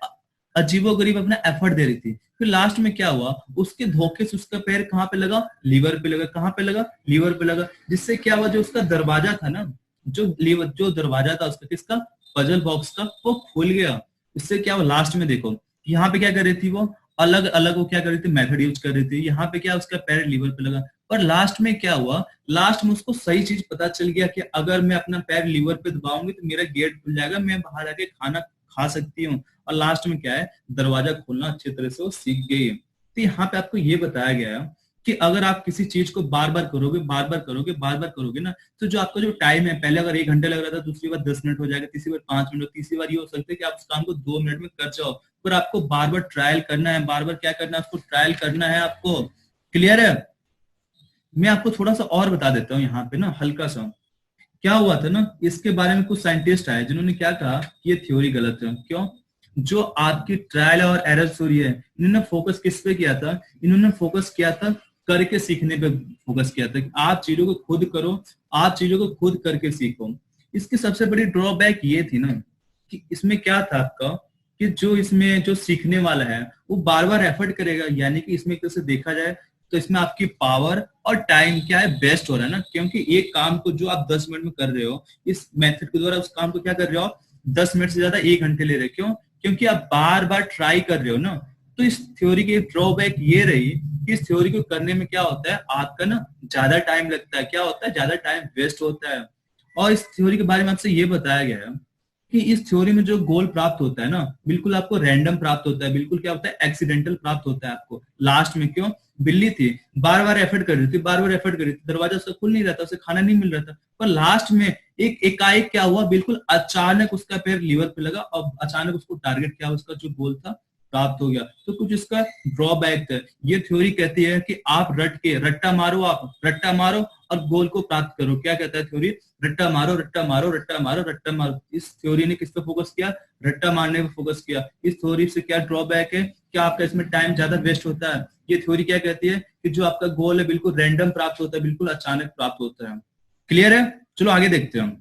अजीबोगरीब अपना एफर्ट दे रही थी। फिर लास्ट में क्या हुआ, उसके धोखे से उसका पैर कहाँ पे लगा, लीवर पे लगा। कहाँ पे लगा, लीवर पे लगा। जिससे क्या हुआ, जो उसका दरवाजा था ना, जो दरवाजा था उसका किसका, पजल बॉक्स का, वो खुल गया। इससे क्या हुआ, लास्ट में देखो यहाँ पे क्या कर रही थी वो, अलग अलग वो क्या कर रही थी, मेथड यूज कर रही थी। यहाँ पे क्या, उसका पैर लीवर पे लगा। पर लास्ट में क्या हुआ, लास्ट में उसको सही चीज पता चल गया कि अगर मैं अपना पैर लीवर पे दबाऊंगी तो मेरा गेट खुल जाएगा, मैं बाहर आके खाना खा सकती हूँ। और लास्ट में क्या है, दरवाजा खोलना अच्छी तरह से वो सीख गई। तो यहाँ पे आपको ये बताया गया है कि अगर आप किसी चीज को बार बार करोगे, बार बार करोगे ना, तो जो आपका जो टाइम है, पहले अगर 1 घंटा लग रहा था, दूसरी बार 10 मिनट हो जाएगा, तीसरी बार 5 मिनट, तीसरी बार ये हो सकता है कि आप उस काम को 2 मिनट में कर जाओ। पर आपको बार बार ट्रायल करना है, बार बार क्या करना है, उसको ट्रायल करना है आपको। क्लियर है? मैं आपको थोड़ा सा और बता देता हूँ यहाँ पे ना, हल्का सा। क्या हुआ था ना, इसके बारे में कुछ साइंटिस्ट आए जिन्होंने क्या कहा कि ये थ्योरी गलत है। क्यों? जो आपकी ट्रायल और एरर थ्योरी है, इन्होंने फोकस किस पे किया था, इन्होंने फोकस किया था करके सीखने पे फोकस किया था कि आप चीजों को खुद करो, आप चीजों को खुद करके सीखो। इसकी सबसे बड़ी ड्रॉबैक ये थी ना कि इसमें क्या था आपका, कि जो इसमें जो सीखने वाला है वो बार बार एफर्ट करेगा। यानी कि इसमें एक तरह से देखा जाए तो इसमें आपकी पावर और टाइम क्या है, बेस्ट हो रहा है ना। क्योंकि एक काम को जो आप 10 मिनट में कर रहे हो, इस मेथड के द्वारा उस काम को क्या कर रहे हो आप 10 मिनट से ज्यादा 1 घंटे ले रहे हो। क्यों? क्योंकि आप बार बार ट्राई कर रहे हो ना। तो इस थ्योरी की ड्रॉबैक ये रही कि इस थ्योरी को करने में क्या होता है, आपका ना ज्यादा टाइम लगता है। क्या होता है, ज्यादा टाइम वेस्ट होता है। और इस थ्योरी के बारे में आपसे ये बताया गया है कि इस थ्योरी में जो गोल प्राप्त होता है ना, बिल्कुल आपको रैंडम प्राप्त होता है, बिल्कुल क्या होता है, एक्सीडेंटल प्राप्त होता है आपको लास्ट में। क्यों? बिल्ली थी, बार बार एफर्ट कर रही थी, बार बार एफर्ट कर रही थी, दरवाजा उसका खुल नहीं रहा था, उसे खाना नहीं मिल रहा था, पर लास्ट में एक एकाएक क्या हुआ, बिल्कुल अचानक उसका पैर लीवर पे लगा और अचानक उसको टारगेट किया, उसका जो गोल था प्राप्त हो गया। तो कुछ इसका ड्रॉबैक है। ये थ्योरी कहती है कि आप रट्टा मारो, आप रट्टा मारो और गोल को प्राप्त करो। क्या कहता है थ्योरी? रट्टा मारो, रट्टा मारो, रट्टा मारो, रट्टा मारो। इस थ्योरी ने किस पे फोकस किया? रट्टा मारने पे फोकस किया। इस थ्योरी से क्या ड्रॉबैक है? क्या आपका इसमें टाइम ज्यादा वेस्ट होता है? ये थ्योरी क्या कहती है कि जो आपका गोल है बिल्कुल रैंडम प्राप्त होता है, बिल्कुल अचानक प्राप्त होता है। क्लियर है? चलो आगे देखते हैं हम।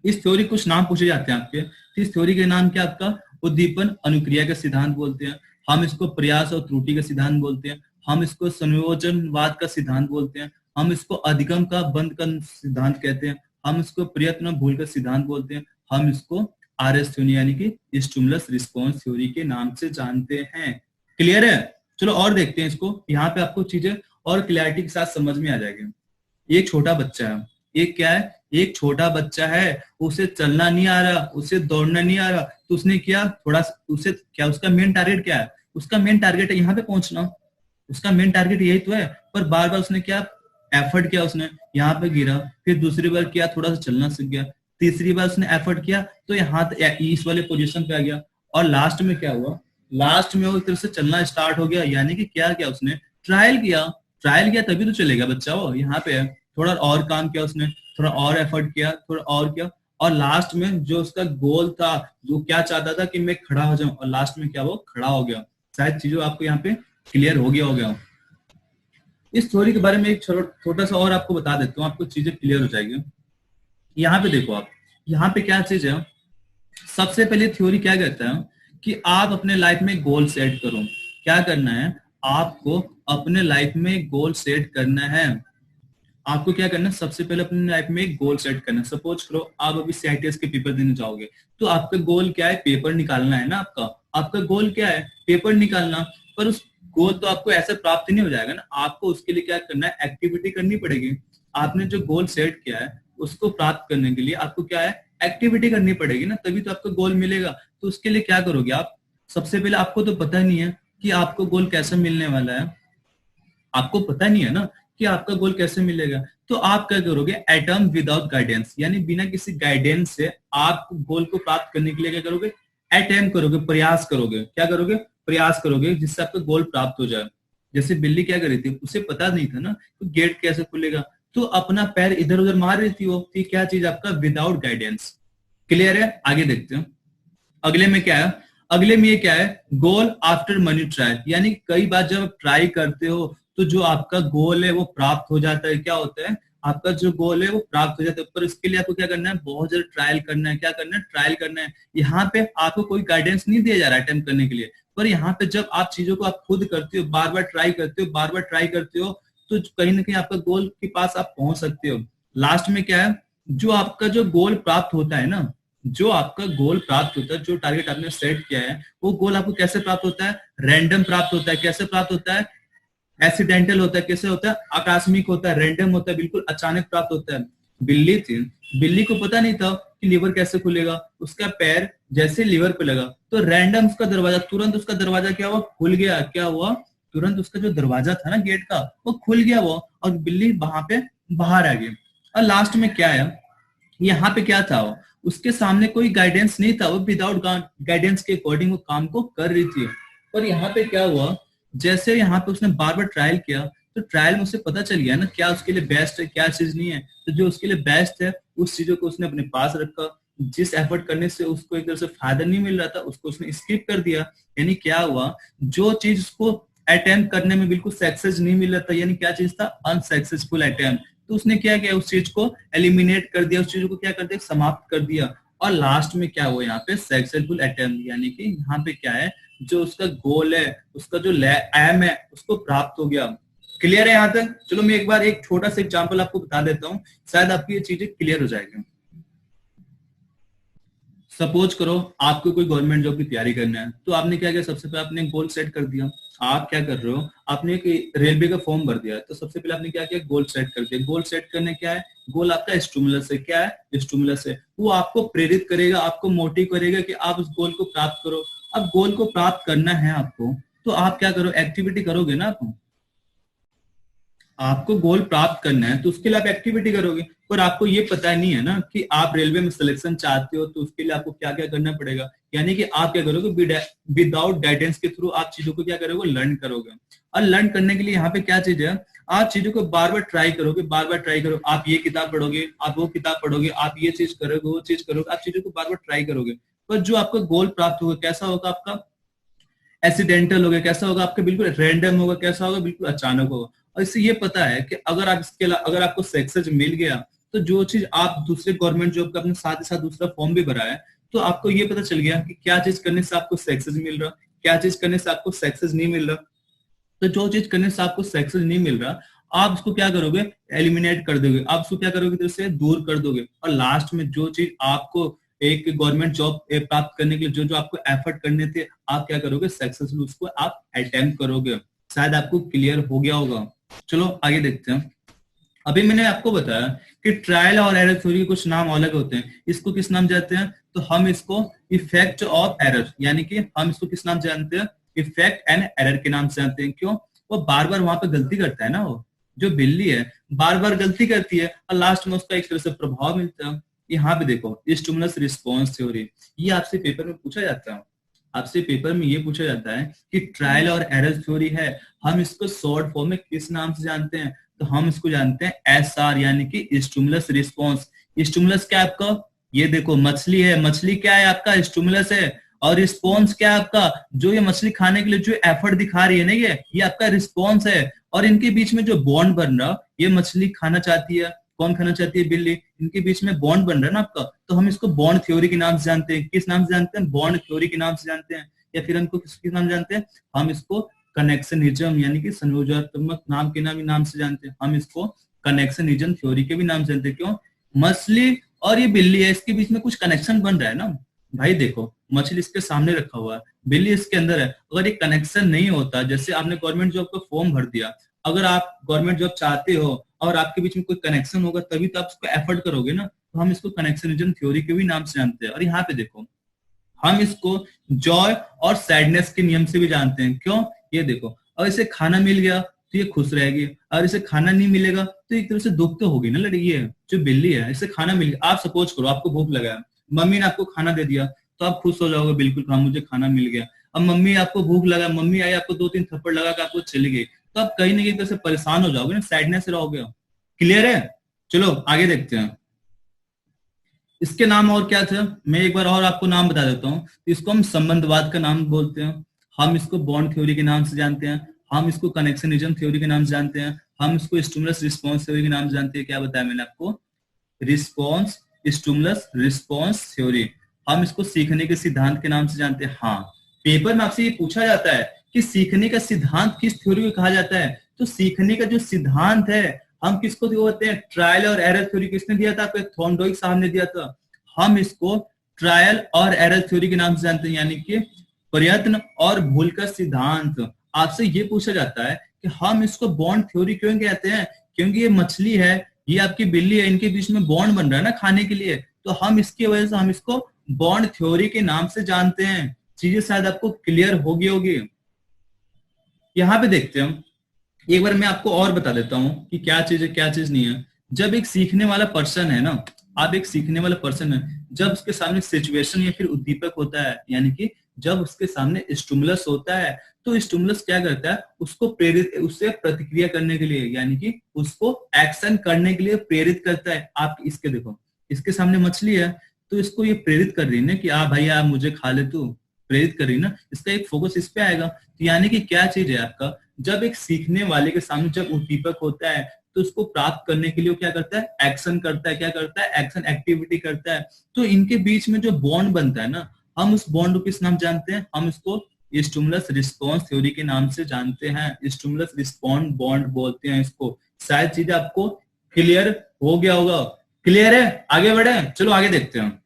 इस थ्योरी कुछ नाम पूछे जाते हैं आपके, तो इस थ्योरी के नाम क्या? आपका उद्दीपन अनुक्रिया का सिद्धांत बोलते हैं, हम इसको प्रयास और त्रुटि का सिद्धांत बोलते हैं, हम इसको संयोजनवाद का सिद्धांत बोलते हैं, हम इसको अधिगम का बंद का सिद्धांत कहते हैं, हम इसको प्रयत्न भूल का सिद्धांत बोलते हैं, हम इसको आरएस थ्योरी यानी कि स्टिमुलस रिस्पॉन्स थ्योरी के नाम से जानते हैं। क्लियर है? चलो और देखते हैं इसको। यहाँ पे आपको चीजें और क्लैरिटी के साथ समझ में आ जाएगी। एक छोटा बच्चा है, एक क्या है, एक छोटा बच्चा है, उसे चलना नहीं आ रहा, उसे दौड़ना नहीं आ रहा, तो उसने क्या थोड़ा उसे क्या, उसका मेन टारगेट क्या है? उसका मेन टारगेट है यहाँ पे पहुंचना, उसका मेन टारगेट यही तो है। पर बार बार उसने क्या एफर्ट किया, उसने यहाँ पे गिरा, फिर दूसरी बार किया थोड़ा सा चलना सीख गया, तीसरी बार उसने एफर्ट किया तो यहाँ इस वाले पोजीशन पे आ गया, और लास्ट में क्या हुआ, लास्ट में वो एक तरह से चलना स्टार्ट हो गया। यानी कि क्या किया उसने? ट्रायल किया, ट्रायल किया तभी तो चलेगा बच्चा। वो यहाँ पे है, थोड़ा और काम किया उसने, थोड़ा और एफर्ट किया, थोड़ा और किया, और लास्ट में जो उसका गोल था, जो क्या चाहता था कि मैं खड़ा हो जाऊं, और लास्ट में क्या वो खड़ा हो गया। शायद चीजों आपको यहाँ पे क्लियर हो गया। इस थ्योरी के बारे में एक छोटा सा और आपको बता देता हूँ, आपको चीजें क्लियर हो जाएगी। यहाँ पे देखो आप, यहाँ पे क्या चीज है, सबसे पहले थ्योरी क्या कहता है कि आप अपने लाइफ में गोल सेट करो। क्या करना है? आपको अपने लाइफ में गोल सेट करना है। आपको क्या करना है? सबसे पहले अपने लाइफ में एक गोल सेट करना है। सपोज करो आप अभी सीआईटीएस के पेपर देने जाओगे, तो आपका गोल क्या है? पेपर निकालना है ना। आपका गोल क्या है? पेपर निकालना। पर उस गोल तो आपको ऐसे प्राप्त नहीं हो जाएगा ना, आपको उसके लिए क्या करना है? एक्टिविटी करनी पड़ेगी। आपने जो गोल सेट किया है उसको प्राप्त करने के लिए आपको क्या है? एक्टिविटी करनी पड़ेगी ना, तभी तो आपको गोल मिलेगा। तो उसके लिए क्या करोगे आप? सबसे पहले आपको तो पता नहीं है कि आपको गोल कैसे मिलने वाला है, आपको पता नहीं है ना कि आपका गोल कैसे मिलेगा। तो आप क्या करोगे? एटम विदाउट गाइडेंस, यानी बिना किसी गाइडेंस से आप गोल को प्राप्त करने के लिए क्या करोगे? अटेम्प्ट करोगे, प्रयास करोगे। क्या करोगे? प्रयास करोगे, जिससे आपका गोल प्राप्त हो जाए। जैसे बिल्ली क्या कर रही थी, उसे पता नहीं था ना तो गेट कैसे खुलेगा, तो अपना पैर इधर उधर मार रही थी वो। क्या चीज? आपका विदाउट गाइडेंस। क्लियर है? आगे देखते हैं अगले में क्या है। अगले में ये क्या है? गोल आफ्टर मनी ट्रायल, यानी कई बार जब आप ट्राई करते हो तो जो आपका गोल है वो प्राप्त हो जाता है। क्या होता है? आपका जो गोल है वो प्राप्त हो जाता है, पर इसके लिए आपको क्या करना है? बहुत ज्यादा ट्रायल करना है। क्या करना है? ट्रायल करना है। यहाँ पे आपको कोई गाइडेंस नहीं दिया जा रहा है अटेम्प्ट करने के लिए, पर यहाँ पे जब आप चीजों को आप खुद करते हो, बार बार ट्राई करते हो, बार बार ट्राई करते हो, तो कहीं ना कहीं आपका गोल के पास आप पहुंच सकते हो। लास्ट में क्या है? जो आपका जो गोल प्राप्त होता है ना, जो आपका गोल प्राप्त होता है, जो टारगेट आपने सेट किया है, वो गोल आपको कैसे प्राप्त होता है? रैंडम प्राप्त होता है। कैसे प्राप्त होता है? एक्सीडेंटल होता है। कैसे होता है? आकस्मिक होता है, रैंडम होता है, बिल्कुल अचानक प्राप्त होता है। बिल्ली थी, बिल्ली को पता नहीं था कि लीवर कैसे खुलेगा, उसका पैर जैसे लीवर पे लगा तो रैंडम उसका दरवाजा, तुरंत उसका दरवाजा क्या हुआ? खुल गया। क्या हुआ? तुरंत उसका जो दरवाजा था ना गेट का, वो खुल गया वो, और बिल्ली वहां पे बाहर आ गई। और लास्ट में क्या है? यहाँ पे क्या था? वो उसके सामने कोई गाइडेंस नहीं था, वो विदाउट गाइडेंस के अकॉर्डिंग वो काम को कर रही थी। पर यहाँ पे क्या हुआ? जैसे यहाँ पे उसने बार बार ट्रायल किया, तो ट्रायल में उसे पता चल गया ना क्या उसके लिए बेस्ट है, क्या चीज नहीं है। तो जो उसके लिए बेस्ट है उस चीजों को उसने अपने पास रखा। जिस एफर्ट करने से उसको एक तरह से फायदा नहीं मिल रहा था उसको उसने स्किप कर दिया। यानी क्या हुआ? जो चीज उसको अटेम्प्ट करने में बिल्कुल सक्सेस नहीं मिल रहा था, यानी क्या चीज था? Unsuccessful attempt. तो उसने क्या किया? उस चीज को एलिमिनेट कर दिया, उस चीज को क्या कर दिया? समाप्त कर दिया। और लास्ट में क्या हुआ? यहाँ पे सक्सेसफुल अटेम्प्ट, यानी कि यहाँ पे क्या है? जो उसका गोल है, उसका जो एम है, उसको प्राप्त हो गया। क्लियर है यहाँ तक? चलो मैं एक बार एक छोटा सा एग्जांपल आपको बता देता हूँ, शायद आपकी ये चीजें क्लियर हो जाएगी। सपोज करो आपको कोई गवर्नमेंट जॉब की तैयारी करना है, तो आपने क्या किया, सबसे पहले आपने गोल सेट कर दिया। आप क्या कर रहे हो, आपने एक रेलवे का फॉर्म भर दिया, तो सबसे पहले आपने क्या किया, गोल सेट कर दिया। गोल सेट करने क्या है, गोल आपका स्टिमुलस है। क्या है, स्टिमुलस है। वो आपको प्रेरित करेगा, आपको मोटिव करेगा कि आप उस गोल को प्राप्त करो। अब गोल को प्राप्त करना है आपको, तो आप क्या करो, एक्टिविटी करोगे ना। आपको गोल प्राप्त करना है तो उसके लिए आप एक्टिविटी करोगे, पर आपको ये पता नहीं है ना कि आप रेलवे में सिलेक्शन चाहते हो, तो उसके लिए आपको क्या क्या करना पड़ेगा। यानी कि आप क्या करोगे, विदाउट गाइडेंस के थ्रू आप चीजों को क्या करोगे, लर्न करोगे। और लर्न करने के लिए यहाँ पे क्या चीज है, आप चीजों को बार बार ट्राई करोगे, बार बार ट्राई करो। आप ये किताब पढ़ोगे, आप वो किताब पढ़ोगे, आप ये चीज करोगे, वो चीज करोगे, आप चीजों को बार बार ट्राई करोगे। पर जो आपका गोल प्राप्त होगा कैसा होगा, आपका एक्सीडेंटल होगा, कैसा होगा, आपका बिल्कुल रैंडम होगा, कैसा होगा, बिल्कुल अचानक होगा। और इससे ये पता है कि अगर आप इसके अगर आपको सक्सेस मिल गया, तो जो चीज आप दूसरे गवर्नमेंट जॉब का अपने साथ ही साथ दूसरा फॉर्म भी भरा है, तो आपको ये पता चल गया कि क्या चीज करने से आपको सक्सेस मिल रहा, क्या चीज करने से आपको सक्सेस नहीं मिल रहा। तो जो चीज करने से आपको सक्सेस नहीं मिल रहा, आप उसको क्या करोगे, एलिमिनेट कर दोगे, आप उसको क्या करोगे, तो उससे दूर कर दोगे। और लास्ट में जो चीज आपको एक गवर्नमेंट जॉब प्राप्त करने के लिए जो जो आपको एफर्ट करने थे, आप क्या करोगे, सक्सेसफुल उसको आप अटेम्प्ट करोगे। शायद आपको क्लियर हो गया होगा। चलो आगे देखते हैं। अभी मैंने आपको बताया कि ट्रायल और एरर थ्योरी के कुछ नाम अलग होते हैं। इसको किस नाम जानते हैं, तो हम इसको इफेक्ट ऑफ एरर, यानी कि हम इसको किस नाम जानते हैं, इफेक्ट एंड एरर के नाम से जानते हैं। क्यों, वो बार बार वहां पे गलती करता है ना, वो जो बिल्ली है बार बार गलती करती है और लास्ट में उसका एक तरह से प्रभाव मिलता है। यहाँ पे देखो, स्टिमुलस रिस्पॉन्स थ्योरी, ये आपसे पेपर में पूछा जाता है। आपसे पेपर में ये पूछा जाता है कि ट्रायल और एरर थ्योरी है, हम इसको शॉर्ट फॉर्म में किस नाम से जानते हैं, तो हम इसको जानते हैं SR, यानी कि स्टिमुलस रिस्पॉन्स। स्टिमुलस क्या है आपका, ये देखो मछली है, मछली क्या है आपका, स्टिमुलस है। और रिस्पॉन्स क्या है आपका, जो ये मछली खाने के लिए जो एफर्ट दिखा रही है ना, ये आपका रिस्पॉन्स है। और इनके बीच में जो बॉन्ड बन रहा, ये मछली खाना चाहती है, कौन खाना चाहती है, बिल्ली। इनके बीच में बॉन्ड बन रहा है ना आपका, तो हम इसको बॉन्ड थ्योरी के नाम से जानते हैं। किस नाम से जानते हैं, बॉन्ड थ्योरी के नाम से जानते हैं। या फिर हमको किस नाम जानते हैं, हम इसको कनेक्शनिज्म, यानी कि संयोजनात्मक नाम के नाम से जानते हैं। हम इसको कनेक्शनिज्म थ्योरी के भी नाम से जानते हैं। क्यों, मछली और ये बिल्ली है, इसके बीच में कुछ कनेक्शन बन रहा है ना भाई। देखो, मछली इसके सामने रखा हुआ है, बिल्ली इसके अंदर है। अगर ये कनेक्शन नहीं होता, जैसे आपने गवर्नमेंट जॉब का फॉर्म भर दिया, अगर आप गवर्नमेंट जॉब चाहते हो और आपके बीच में कोई कनेक्शन होगा तभी तो आप उसको एफर्ट करोगे ना। तो हम इसको कनेक्शनिज्म थ्योरी के भी नाम से जानते हैं। और यहाँ पे देखो, हम इसको जॉय और सैडनेस के नियम से भी जानते हैं। क्यों, ये देखो, और इसे खाना मिल गया तो ये खुश रहेगी, और इसे खाना नहीं मिलेगा तो एक तरह से दुख तो होगी ना लड़की। ये जो बिल्ली है, इसे खाना मिल गया, आप सपोज करो आपको भूख लगा है, मम्मी ने आपको खाना दे दिया, तो आप खुश हो जाओगे, बिल्कुल हाँ मुझे खाना मिल गया। अब मम्मी आपको भूख लगा, मम्मी आई आपको 2-3 थप्पड़ लगा के आपको चली गई, तो आप कहीं ना कहीं तरह से परेशान हो जाओगे ना, सैडनेस रहोगे। क्लियर है, चलो आगे देखते हैं। इसके नाम और क्या थे, मैं एक बार और आपको नाम बता देता हूँ। इसको हम संबंधवाद का नाम बोलते हैं, हम इसको बॉन्ड थ्योरी के नाम से जानते हैं, हम इसको कनेक्शनिज्म थ्योरी के नाम से जानते हैं, हम इसको स्टिमुलस रिस्पॉन्स थ्योरी के नाम से जानते हैं। क्या बताया मैंने आपको, रिस्पॉन्स, स्टिमुलस रिस्पॉन्स थ्योरी। हम इसको सीखने के सिद्धांत के नाम से जानते हैं। हाँ, पेपर में आपसे ये पूछा जाता है कि सीखने का सिद्धांत किस थ्योरी को कहा जाता है, तो सीखने का जो सिद्धांत है हम किसको बोलते हैं, ट्रायल और एरर थ्योरी। किसने दिया था, आपको थॉर्नडाइक साहब ने दिया था। हम इसको ट्रायल और एरर थ्योरी के नाम से जानते हैं, यानी कि प्रयत्न और भूल का सिद्धांत। आपसे ये पूछा जाता है कि हम इसको बॉन्ड थ्योरी क्यों कहते हैं, क्योंकि ये मछली है, ये आपकी बिल्ली है, इनके बीच में बॉन्ड बन रहा है ना खाने के लिए, तो हम इसकी वजह से हम इसको बॉन्ड थ्योरी के नाम से जानते हैं। चीजें शायद आपको क्लियर होगी। यहाँ पे देखते हैं, एक बार मैं आपको और बता देता हूं कि क्या चीज है क्या चीज नहीं है। जब एक सीखने वाला पर्सन है ना, आप एक सीखने वाला पर्सन है, जब उसके सामने सिचुएशन या फिर उद्दीपक होता है, यानी कि जब उसके सामने स्टिमुलस होता है, तो स्टिमुलस क्या करता है, उसको प्रेरित, उससे प्रतिक्रिया करने के लिए, यानी कि उसको एक्शन करने के लिए प्रेरित करता है। आप इसके देखो, इसके सामने मछली है, तो इसको ये प्रेरित कर रही है ना कि आ भाई आप मुझे खा ले, तू प्रेरित कर रही ना, इसका एक फोकस इस पे आएगा। तो यानी कि क्या चीज है आपका, जब एक सीखने वाले के सामने जब उद्दीपक होता है, तो उसको प्राप्त करने के लिए क्या करता है, एक्शन करता है। क्या करता है, एक्शन, एक्टिविटी करता है। तो इनके बीच में जो बॉन्ड बनता है ना, हम उस बॉन्ड को किस नाम जानते हैं, हम इसको स्टिमुलस रिस्पॉन्स थ्योरी के नाम से जानते हैं। स्टिमुलस रिस्पॉन्ड बॉन्ड बोलते हैं इसको। शायद चीजें आपको क्लियर हो गया होगा। क्लियर है, आगे बढ़े, चलो आगे देखते हैं।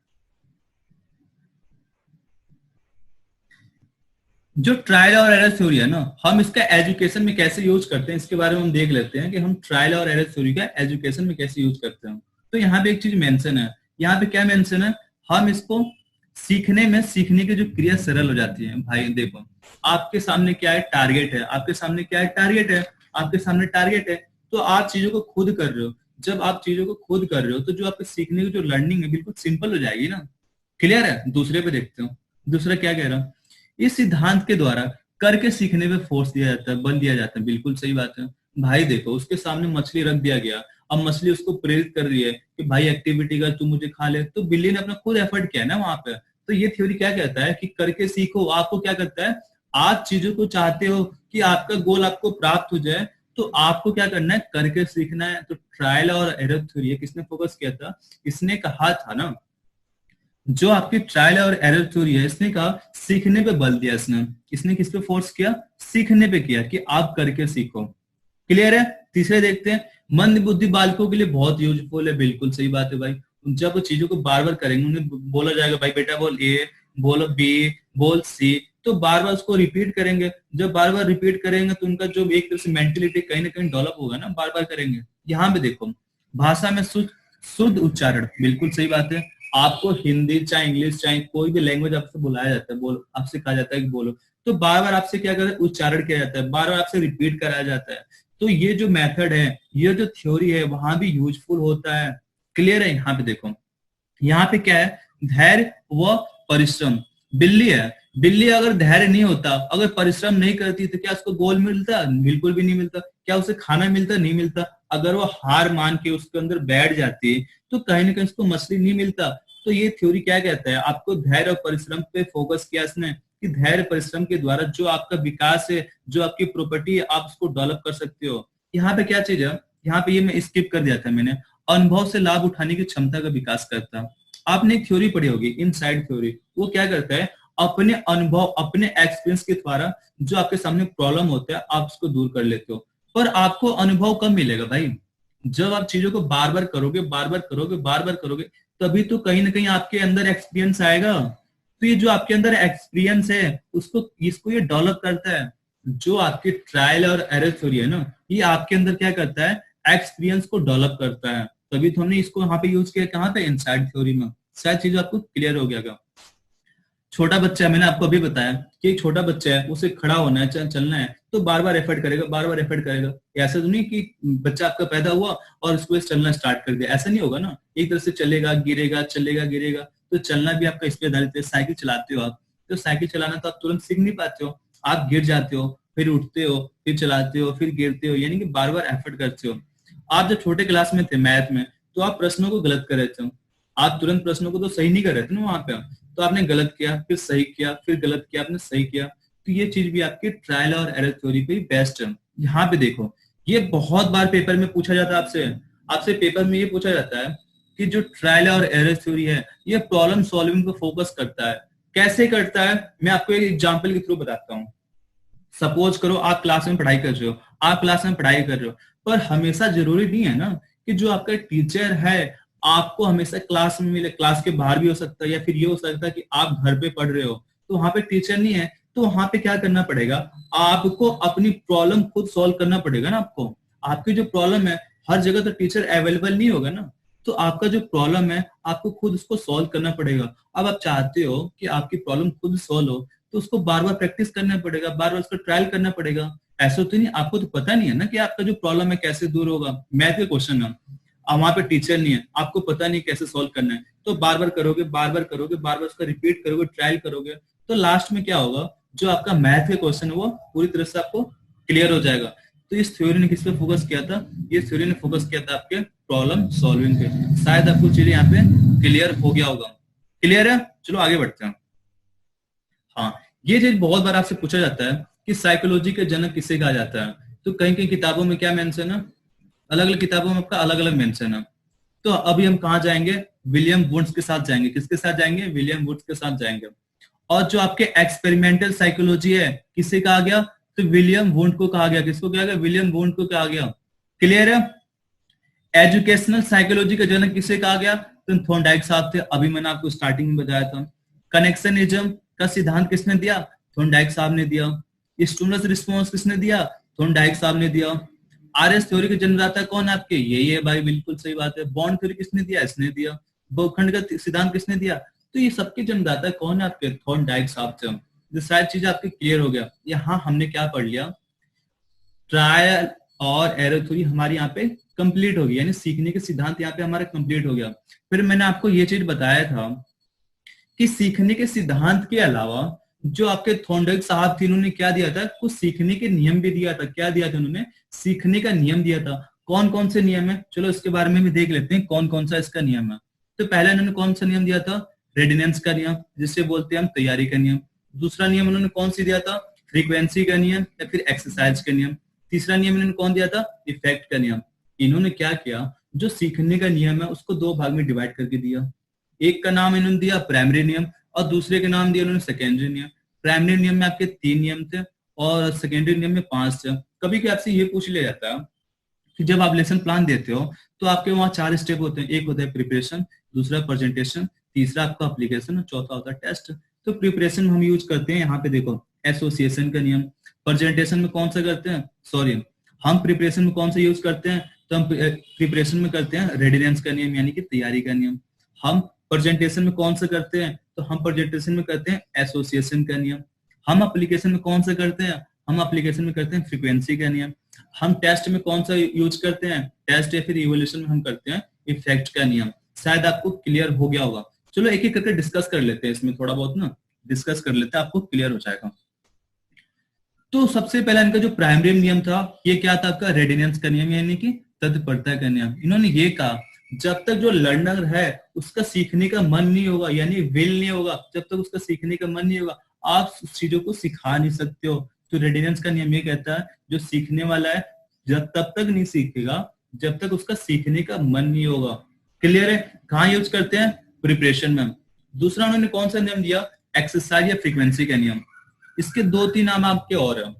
जो ट्रायल और एरर थ्योरी है ना, हम इसका एजुकेशन में कैसे यूज करते हैं इसके बारे में हम देख लेते हैं कि हम ट्रायल और एरर थ्योरी का एजुकेशन में कैसे यूज करते हैं। तो यहाँ पे एक चीज मेंशन है, यहाँ पे क्या मेंशन है, हम इसको सीखने की जो क्रिया सरल हो जाती है। भाई देखो, आपके सामने क्या है, टारगेट है, आपके सामने क्या है, टारगेट है, आपके सामने टारगेट है, तो आप चीजों को खुद कर रहे हो। जब आप चीजों को खुद कर रहे हो तो जो आपके सीखने की जो लर्निंग है बिल्कुल सिंपल हो जाएगी ना। क्लियर है? दूसरे पे देखते हो, दूसरा क्या कह रहा हूँ, इस सिद्धांत के द्वारा करके सीखने पे फोर्स दिया जाता है, बल दिया जाता है। बिल्कुल सही बात है भाई। देखो, उसके सामने मछली रख दिया गया, अब मछली उसको प्रेरित कर रही है कि भाई एक्टिविटी कर, तू मुझे खा ले, तो बिल्ली ने अपना खुद एफर्ट किया है ना वहां पे। तो ये थ्योरी क्या कहता है कि करके सीखो। आपको क्या करता है, आप चीजों को चाहते हो कि आपका गोल आपको प्राप्त हो जाए, तो आपको क्या करना है, करके सीखना है। तो ट्रायल और एरर थ्योरी किसने फोकस किया था, इसने कहा था ना, जो आपकी ट्रायल और एरर थ्योरी है, इसने कहा सीखने पे बल दिया। इसने किस पे फोर्स किया, सीखने पे किया कि आप करके सीखो। क्लियर है? तीसरे देखते हैं, मंद बुद्धि बालकों के लिए बहुत यूजफुल है। बिल्कुल सही बात है भाई। जब वो चीजों को बार बार करेंगे, उन्हें बोला जाएगा भाई बेटा बोल ए, बोलो बी, बोल सी, तो बार बार उसको रिपीट करेंगे। जब बार बार रिपीट करेंगे तो उनका जो एक तरह से मेंटेलिटी कहीं ना कहीं डेवलप होगा ना, बार बार करेंगे। यहाँ पे देखो, भाषा में शुद्ध शुद्ध उच्चारण, बिल्कुल सही बात है। आपको हिंदी चाहे इंग्लिश चाहे कोई भी लैंग्वेज आपसे बुलाया जाता है, बोलो, आपसे कहा जाता है कि बोलो, तो बार बार आपसे क्या करते हैं, उच्चारण किया जाता है, बार बार आपसे रिपीट कराया जाता है। तो ये जो मेथड है, ये जो थ्योरी है, वहां भी यूजफुल होता है। क्लियर है? यहाँ पे देखो, यहाँ पे क्या है, धैर्य व परिश्रम। बिल्ली है, बिल्ली अगर धैर्य नहीं होता, अगर परिश्रम नहीं करती, तो क्या उसको गोल मिलता, बिल्कुल भी नहीं मिलता। क्या उसे खाना मिलता, नहीं मिलता। अगर वो हार मान के उसके अंदर बैठ जाती, तो कहीं ना कहीं उसको मछली नहीं मिलता। तो ये थ्योरी क्या कहता है, आपको धैर्य और परिश्रम पे फोकस किया इसने, कि धैर्य परिश्रम के द्वारा जो आपका विकास है, जो आपकी प्रॉपर्टी है, आप उसको डेवलप कर सकते हो। यहाँ पे क्या चीज है, यहाँ पे ये मैं स्किप कर दिया था मैंने, अनुभव से लाभ उठाने की क्षमता का विकास करता है। आपने एक थ्योरी पढ़ी होगी, इनसाइड थ्योरी। वो क्या करता है, अपने अनुभव, अपने एक्सपीरियंस के द्वारा जो आपके सामने प्रॉब्लम होता है, आप उसको दूर कर लेते हो। पर आपको अनुभव कब मिलेगा भाई, जब आप चीजों को बार बार करोगे, बार बार करोगे, बार बार करोगे, तभी तो कहीं ना कहीं आपके अंदर एक्सपीरियंस आएगा। तो ये जो आपके अंदर एक्सपीरियंस है, उसको इसको ये डेवलप करता है। जो आपकी ट्रायल और एरर थ्योरी है ना, ये आपके अंदर क्या करता है, एक्सपीरियंस को डेवलप करता है। तभी तो हमने इसको यहाँ पे यूज किया, कहाँ पे, इनसाइड थ्योरी में। शायद चीज आपको क्लियर हो गया। छोटा बच्चा है, मैंने आपको अभी बताया कि एक छोटा बच्चा है, उसे खड़ा होना है, चलना है, तो बार बार एफर्ट करेगा, बार बार एफर्ट करेगा। ऐसा तो नहीं कि बच्चा आपका पैदा हुआ और उसको चलना स्टार्ट कर दिया, ऐसा नहीं होगा ना। एक तरह से चलेगा, गिरेगा, चलेगा, गिरेगा। तो चलना भी आपका इस पे आधारित है। साइकिल चलाते हो आप, तो साइकिल चलाना तो आप तुरंत सीख नहीं पाते हो, आप गिर जाते हो, फिर उठते हो, फिर चलाते हो, फिर गिरते हो, यानी कि बार बार एफर्ट करते हो। आप जब छोटे क्लास में थे मैथ में, तो आप प्रश्नों को गलत कर रहे थे, आप तुरंत प्रश्नों को तो सही नहीं कर रहे थे ना वहां पे। तो आपने गलत किया, फिर सही किया, फिर गलत किया, आपने सही किया। तो ये चीज भी आपकी ट्रायल और एरर थ्योरी पे बेस्ट है। यहाँ पे देखो, ये बहुत बार पेपर में पूछा जाता है आपसे, आपसे पेपर में ये पूछा जाता है कि जो ट्रायल और एरर थ्योरी है, ये प्रॉब्लम सॉल्विंग पे फोकस करता है। कैसे करता है, मैं आपको एक एग्जाम्पल के थ्रू बताता हूँ। सपोज करो आप क्लास में पढ़ाई कर रहे हो, आप क्लास में पढ़ाई कर रहे हो, पर हमेशा जरूरी नहीं है ना कि जो आपका टीचर है आपको हमेशा क्लास में मिले। क्लास के बाहर भी हो सकता है, या फिर ये हो सकता है कि आप घर पे पढ़ रहे हो तो वहां पे टीचर नहीं है, तो वहां पे क्या करना पड़ेगा, आपको अपनी प्रॉब्लम खुद सॉल्व करना पड़ेगा ना। आपको आपकी जो प्रॉब्लम है, हर जगह तो टीचर अवेलेबल नहीं होगा ना, तो आपका जो प्रॉब्लम है आपको खुद उसको सॉल्व करना पड़ेगा। अब आप चाहते हो कि आपकी प्रॉब्लम खुद सॉल्व हो, तो उसको बार बार प्रैक्टिस करना पड़ेगा, बार बार उसका ट्रायल करना पड़ेगा। ऐसा तो नहीं, आपको तो पता नहीं है ना कि आपका जो प्रॉब्लम है कैसे दूर होगा। मैथ के क्वेश्चन है, अब वहां पे टीचर नहीं है, आपको पता नहीं कैसे सॉल्व करना है, तो बार बार करोगे, बार बार करोगे, बार बार उसका रिपीट करोगे, ट्रायल करोगे, तो लास्ट में क्या होगा, जो आपका मैथ के क्वेश्चन है वो पूरी तरह से आपको क्लियर हो जाएगा। तो इस थ्योरी ने किस पे फोकस किया था, ये थ्योरी ने फोकस किया था आपके प्रॉब्लम सॉल्विंग पे। शायद आपको चीजें यहाँ पे क्लियर हो गया होगा। क्लियर है? चलो आगे बढ़ते हैं। हाँ, ये चीज बहुत बार आपसे पूछा जाता है कि साइकोलॉजी के जनक किसे कहा जाता है। तो कहीं कहीं किताबों में क्या मेंशन है, अलग अलग किताबों में आपका अलग अलग मेंशन है। तो अभी हम कहाँ जाएंगे, विलियम वुड्स के साथ जाएंगे। किसके साथ जाएंगे, विलियम वुड्स के साथ जाएंगे। और जो आपके एक्सपेरिमेंटल साइकोलॉजी है, किसे कहा गया, तो विलियम वुंड को कहा गया। किसको कहा गया, विलियम वुंड को कहा गया। क्लियर है? एजुकेशनल साइकोलॉजी का जनक किसे कहा गया, तो थॉर्नडाइक साहब थे, अभी मैंने आपको स्टार्टिंग में बताया था। कनेक्शनिज्म का सिद्धांत किसने दिया, थॉर्नडाइक साहब ने दिया। स्टिमुलस रिस्पॉन्स किसने दिया? थॉर्नडाइक साहब ने दिया। आरएस थ्योरी के जन्मदाता कौन आपके? यही है भाई, बिल्कुल सही बात है। बॉन्ड थ्योरी किसने दिया? इसने दिया। बहुखंड का सिद्धांत किसने दिया? तो ये सबके जन्मदाता कौन है आपके? थॉर्नडाइक साहब थे। ये सारी चीजें आपके क्लियर हो गया। यहाँ हमने क्या पढ़ लिया? ट्रायल और एरर थ्योरी हमारी यहाँ पे कंप्लीट हो गई, यानी सीखने के सिद्धांत यहाँ पे हमारा कंप्लीट हो गया। फिर मैंने आपको ये चीज बताया था कि सीखने के सिद्धांत के अलावा जो आपके थॉर्नडाइक साहब थे, इन्होंने क्या दिया था? कुछ सीखने के नियम भी दिया था। क्या दिया था उन्होंने? सीखने का नियम दिया था। कौन कौन से नियम है? चलो इसके बारे में भी देख लेते हैं कौन कौन सा इसका नियम है। तो पहले इन्होंने कौन सा नियम दिया था? रेडिनेंस का नियम, जिसे बोलते हैं हम तैयारी का नियम। दूसरा नियम उन्होंने कौन सी दिया था? फ्रीक्वेंसी का नियम या फिर एक्सरसाइज का नियम। तीसरा नियम इन्होंने कौन दिया था? इफेक्ट का नियम। इन्होंने क्या किया? जो सीखने का नियम है उसको दो भाग में डिवाइड करके दिया। एक का नाम इन्होंने दिया प्राइमरी नियम और दूसरे का नाम दिया उन्होंने सेकेंडरी नियम। प्राइमरी नियम में आपके 3 नियम थे और सेकेंडरी नियम में 5 थे। कभी कभी आपसे ये पूछ लिया जाता है कि जब आप लेसन प्लान देते हो तो आपके वहां 4 स्टेप होते हैं। एक होता है प्रिपरेशन, दूसरा प्रेजेंटेशन, तीसरा आपका एप्लीकेशन और चौथा होता है टेस्ट। तो प्रिपरेशन में हम यूज करते हैं, यहाँ पे देखो, एसोसिएशन का नियम। प्रेजेंटेशन में कौन सा करते हैं? सॉरी, हम प्रिपरेशन में कौन सा यूज करते हैं? तो हम प्रिपरेशन में करते हैं रेडिनेंस का नियम, यानी कि तैयारी का नियम। हम प्रेजेंटेशन में कौन सा करते हैं? तो हम प्रेजेंटेशन में करते हैं एसोसिएशन का नियम। हम एप्लीकेशन में कौन सा करते हैं? हम एप्लीकेशन में करते हैं फ्रीक्वेंसी का नियम। हम टेस्ट में कौन सा यूज करते हैं? टेस्ट या फिर इवोल्यूशन में हम करते हैं इफेक्ट का नियम। शायद आपको क्लियर हो गया होगा। चलो एक एक करके डिस्कस कर लेते हैं, इसमें थोड़ा बहुत ना डिस्कस कर लेते हैं, आपको क्लियर हो जाएगा। तो सबसे पहला इनका जो प्राइमरी नियम था, ये क्या था आपका? रेडिनेंस का नियम, यानी कि तत्परता का नियम। इन्होंने ये कहा जब तक जो लर्नर है उसका सीखने का मन नहीं होगा, यानी विल नहीं होगा, जब तक उसका सीखने का मन नहीं होगा आप उस चीजों को सिखा नहीं सकते हो। तो रेडिनेंस का नियम ये कहता है जो सीखने वाला है जब तब तक नहीं सीखेगा जब तक उसका सीखने का मन नहीं होगा। क्लियर है? कहाँ यूज करते हैं? प्रिपरेशन में। दूसरा उन्होंने कौन सा नियम दिया? एक्सरसाइज या फ्रीक्वेंसी का नियम। इसके 2-3 नाम आपके और हैं।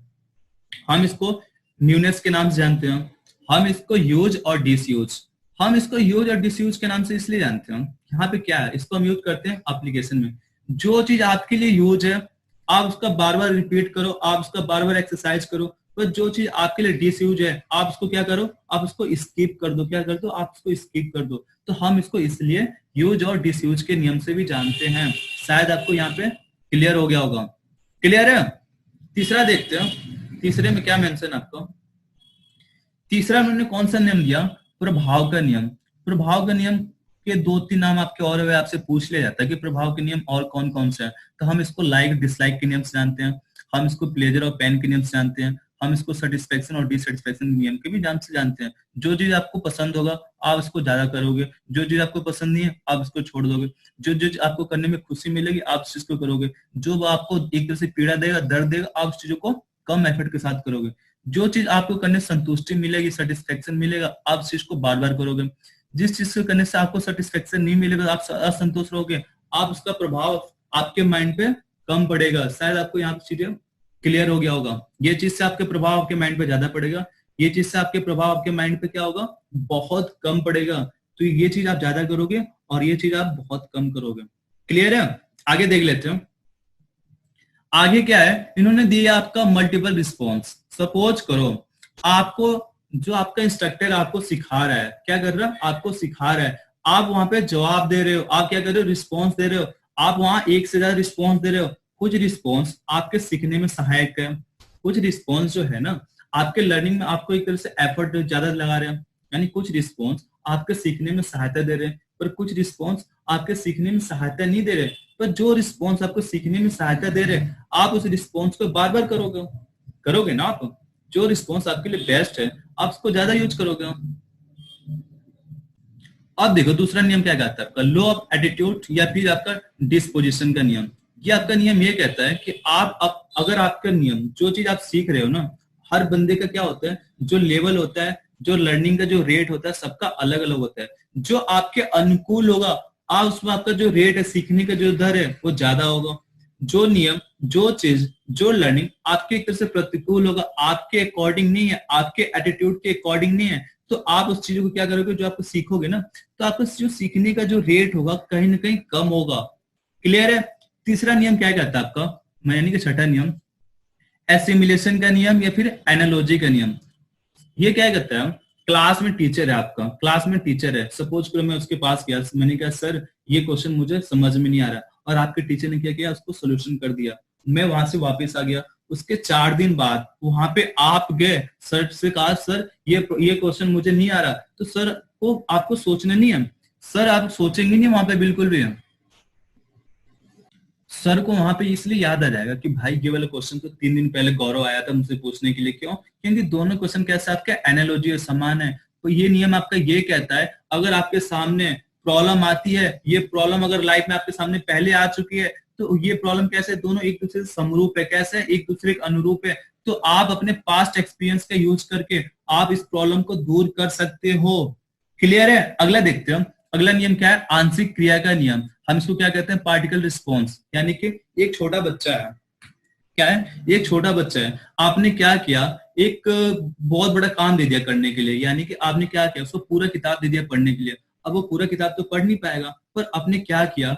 हम इसको न्यूनेस के नाम से जानते हैं, हम इसको यूज और डिसयूज। हम इसको यूज और डिसयूज के नाम से इसलिए जानते हैं, यहाँ पे क्या है, इसको हम यूज करते हैं एप्लीकेशन में। जो चीज आपके लिए यूज है आप उसका बार बार रिपीट करो, आप उसका बार बार एक्सरसाइज करो। पर जो चीज आपके लिए डिसयूज है आप उसको क्या करो? आप उसको स्किप कर दो। क्या कर दो? आप उसको स्किप कर दो। तो हम इसको इसलिए यूज और डिसयूज के नियम से भी जानते हैं। शायद आपको यहाँ पे क्लियर हो गया होगा। क्लियर है? तीसरा देखते हैं, तीसरे में क्या मेंशन आपको? तीसरा उन्होंने कौन सा नियम दिया? प्रभाव का नियम। प्रभाव का नियम के 2-3 नाम आपके और वे आपसे पूछ लिया जाता है कि प्रभाव के नियम और कौन कौन से हैं। तो हम इसको लाइक डिसलाइक के नियम से जानते हैं, हम इसको प्लेजर और पेन के नियम से जानते हैं, हम इसको सेटिस्फेक्शन और डिससेटिस्फेक्शन नियम के भी नाम से जानते हैं। जो चीज आपको पसंद होगा आप इसको ज्यादा करोगे, जो चीज आपको पसंद नहीं है आप इसको छोड़ दोगे। जो चीज आपको करने में खुशी मिलेगी आप उस चीज को करोगे, जो आपको एक तरह से पीड़ा देगा, दर्द देगा, आप उस चीजों को कम एफर्ट के साथ करोगे। जो चीज आपको करने संतुष्टि मिलेगी, सेटिस्फेक्शन मिलेगा, आप उस चीज को बार बार करोगे। जिस चीज को करने से आपको सेटिस्फेक्शन नहीं मिलेगा, आप असंतोष रहोगे, आप उसका प्रभाव आपके माइंड पे कम पड़ेगा। शायद आपको यहाँ पे चीजें क्लियर हो गया होगा। ये चीज से आपके प्रभाव आपके माइंड पे ज्यादा पड़ेगा, ये चीज से आपके प्रभाव आपके माइंड पे क्या होगा? बहुत कम पड़ेगा। तो ये चीज आप ज्यादा करोगे और ये चीज आप बहुत कम करोगे। क्लियर है? आगे देख लेते हैं। आगे क्या है? इन्होंने दिया आपका मल्टीपल रिस्पॉन्स। सपोज करो आपको जो आपका इंस्ट्रक्टर आपको सिखा रहा है, क्या कर रहा है? आपको सिखा रहा है, आप वहां पे जवाब दे रहे हो, आप क्या कर रहे हो? रिस्पॉन्स दे रहे हो। आप वहां एक से ज्यादा रिस्पॉन्स दे रहे हो। कुछ रिस्पॉन्स आपके सीखने में सहायक है, कुछ रिस्पॉन्स जो है ना आपके लर्निंग में आपको एक तरह से एफर्ट ज्यादा लगा रहे हैं, यानी कुछ रिस्पॉन्स आपके सीखने में सहायता दे रहे हैं, पर कुछ रिस्पॉन्स आपके सीखने में सहायता नहीं दे रहे। पर जो रिस्पॉन्स आपको सीखने में सहायता दे रहे हैं आप उस रिस्पॉन्स को बार बार करोगे ना। आप जो रिस्पॉन्स आपके लिए बेस्ट है आप उसको ज्यादा यूज करोगे। अब देखो दूसरा नियम क्या कहता है आपका? लॉ ऑफ एटीट्यूड या फिर आपका डिस्पोजिशन का नियम। ये आपका नियम ये कहता है कि आप अगर आपका नियम जो चीज आप सीख रहे हो ना, हर बंदे का क्या होता है, जो लेवल होता है, जो लर्निंग का जो रेट होता है सबका अलग अलग होता है। जो आपके अनुकूल होगा आप उसमें आपका जो रेट है सीखने का जो दर है वो ज्यादा होगा। जो नियम, जो चीज, जो लर्निंग आपके एक तरह से प्रतिकूल होगा, आपके अकॉर्डिंग नहीं है, आपके एटीट्यूड के अकॉर्डिंग नहीं है, तो आप उस चीज को क्या करोगे? जो आपको सीखोगे ना तो आपको जो सीखने का जो रेट होगा कहीं ना कहीं कम होगा। क्लियर है? तीसरा नियम क्या कहता है आपका? यानी कि छठा नियम एसिमिलेशन का नियम या फिर एनालॉजी का नियम। ये क्या कहता है, क्लास में टीचर है आपका, क्लास में टीचर है, सपोज करो मैं उसके पास गया, मैंने कहा सर ये क्वेश्चन मुझे समझ में नहीं आ रहा, और आपके टीचर ने क्या किया, उसको सोल्यूशन कर दिया। मैं वहां से वापस आ गया, उसके 4 दिन बाद वहां पे आप गए, सर से कहा सर ये क्वेश्चन मुझे नहीं आ रहा, तो सर को आपको सोचना नहीं है, सर आप सोचेंगे नहीं वहां पे बिल्कुल भी। सर को वहां पे इसलिए याद आ जाएगा कि भाई ये वाला क्वेश्चन तो 3 दिन पहले गौरव आया था मुझसे पूछने के लिए, क्यों, क्योंकि दोनों क्वेश्चन कैसे आपके एनालॉजी और समान है। तो ये नियम आपका ये कहता है, अगर आपके सामने प्रॉब्लम आती है, ये प्रॉब्लम अगर लाइफ में आपके सामने पहले आ चुकी है, तो ये प्रॉब्लम कैसे दोनों एक दूसरे से समरूप है, कैसे एक दूसरे के अनुरूप है, तो आप अपने पास्ट एक्सपीरियंस का यूज करके आप इस प्रॉब्लम को दूर कर सकते हो। क्लियर है। अगला देखते हैं, अगला नियम क्या है, आंशिक क्रिया का नियम। हम इसको क्या कहते हैं, पार्टिकल रिस्पॉन्स। यानी कि एक छोटा बच्चा है, क्या है, एक छोटा बच्चा है, आपने क्या किया, एक बहुत बड़ा काम दे दिया करने के लिए, यानी कि आपने क्या किया, उसको पूरा किताब दे दिया पढ़ने के लिए। अब वो पूरा किताब तो पढ़ नहीं पाएगा, पर आपने क्या किया,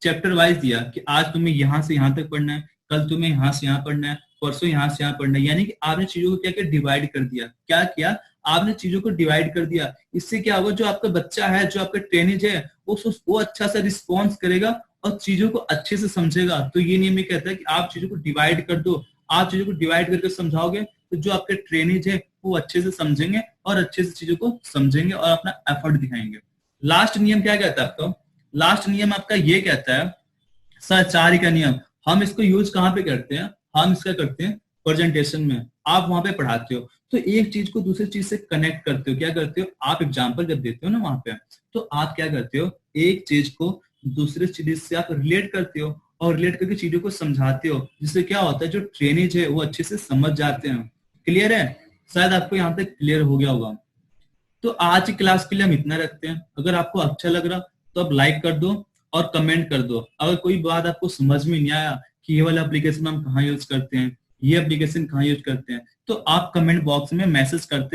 चैप्टर वाइज दिया कि आज तुम्हें यहां से यहां तक पढ़ना है, कल तुम्हें यहां से यहां पढ़ना है, परसों यहां से यहां पढ़ना है। यानी कि आपने चीजों को क्या किया, डिवाइड कर दिया। क्या किया, आपने चीजों को डिवाइड कर दिया। इससे क्या होगा, जो आपका बच्चा है, जो आपका ट्रेनिज है, वो अच्छा सा रिस्पॉन्स करेगा और चीजों को अच्छे से समझेगा। तो ये नियम ये कहता है कि आप चीजों को डिवाइड कर दो, आप चीजों को डिवाइड करके समझाओगे तो जो आपके ट्रेनिज है वो अच्छे से समझेंगे और अच्छे से चीजों को समझेंगे और अपना एफर्ट दिखाएंगे। लास्ट नियम क्या कहता है आपका, लास्ट नियम आपका ये कहता है सहचारी का नियम। हम इसको यूज कहाँ पे करते हैं, हम इसका करते हैं प्रेजेंटेशन में। आप वहां पे पढ़ाते हो तो एक चीज को दूसरी चीज से कनेक्ट करते हो। क्या करते हो, आप एग्जाम्पल जब देते हो ना वहां पे, तो आप क्या करते हो, एक चीज को दूसरे चीज से आप रिलेट करते हो और रिलेट करके चीजों को समझाते हो, जिससे क्या होता है, जो ट्रेनिज है वो अच्छे से समझ जाते हैं। क्लियर है, शायद आपको यहाँ तक क्लियर हो गया होगा। तो आज की क्लास के लिए हम इतना रखते हैं। अगर आपको अच्छा लग रहा तो आप लाइक कर दो और कमेंट कर दो। अगर कोई बात आपको समझ में नहीं आया कि ये वाला एप्लीकेशन हम कहाँ यूज करते हैं, ये एप्लीकेशन कहाँ यूज करते हैं, तो आप कमेंट बॉक्स में मैसेज करते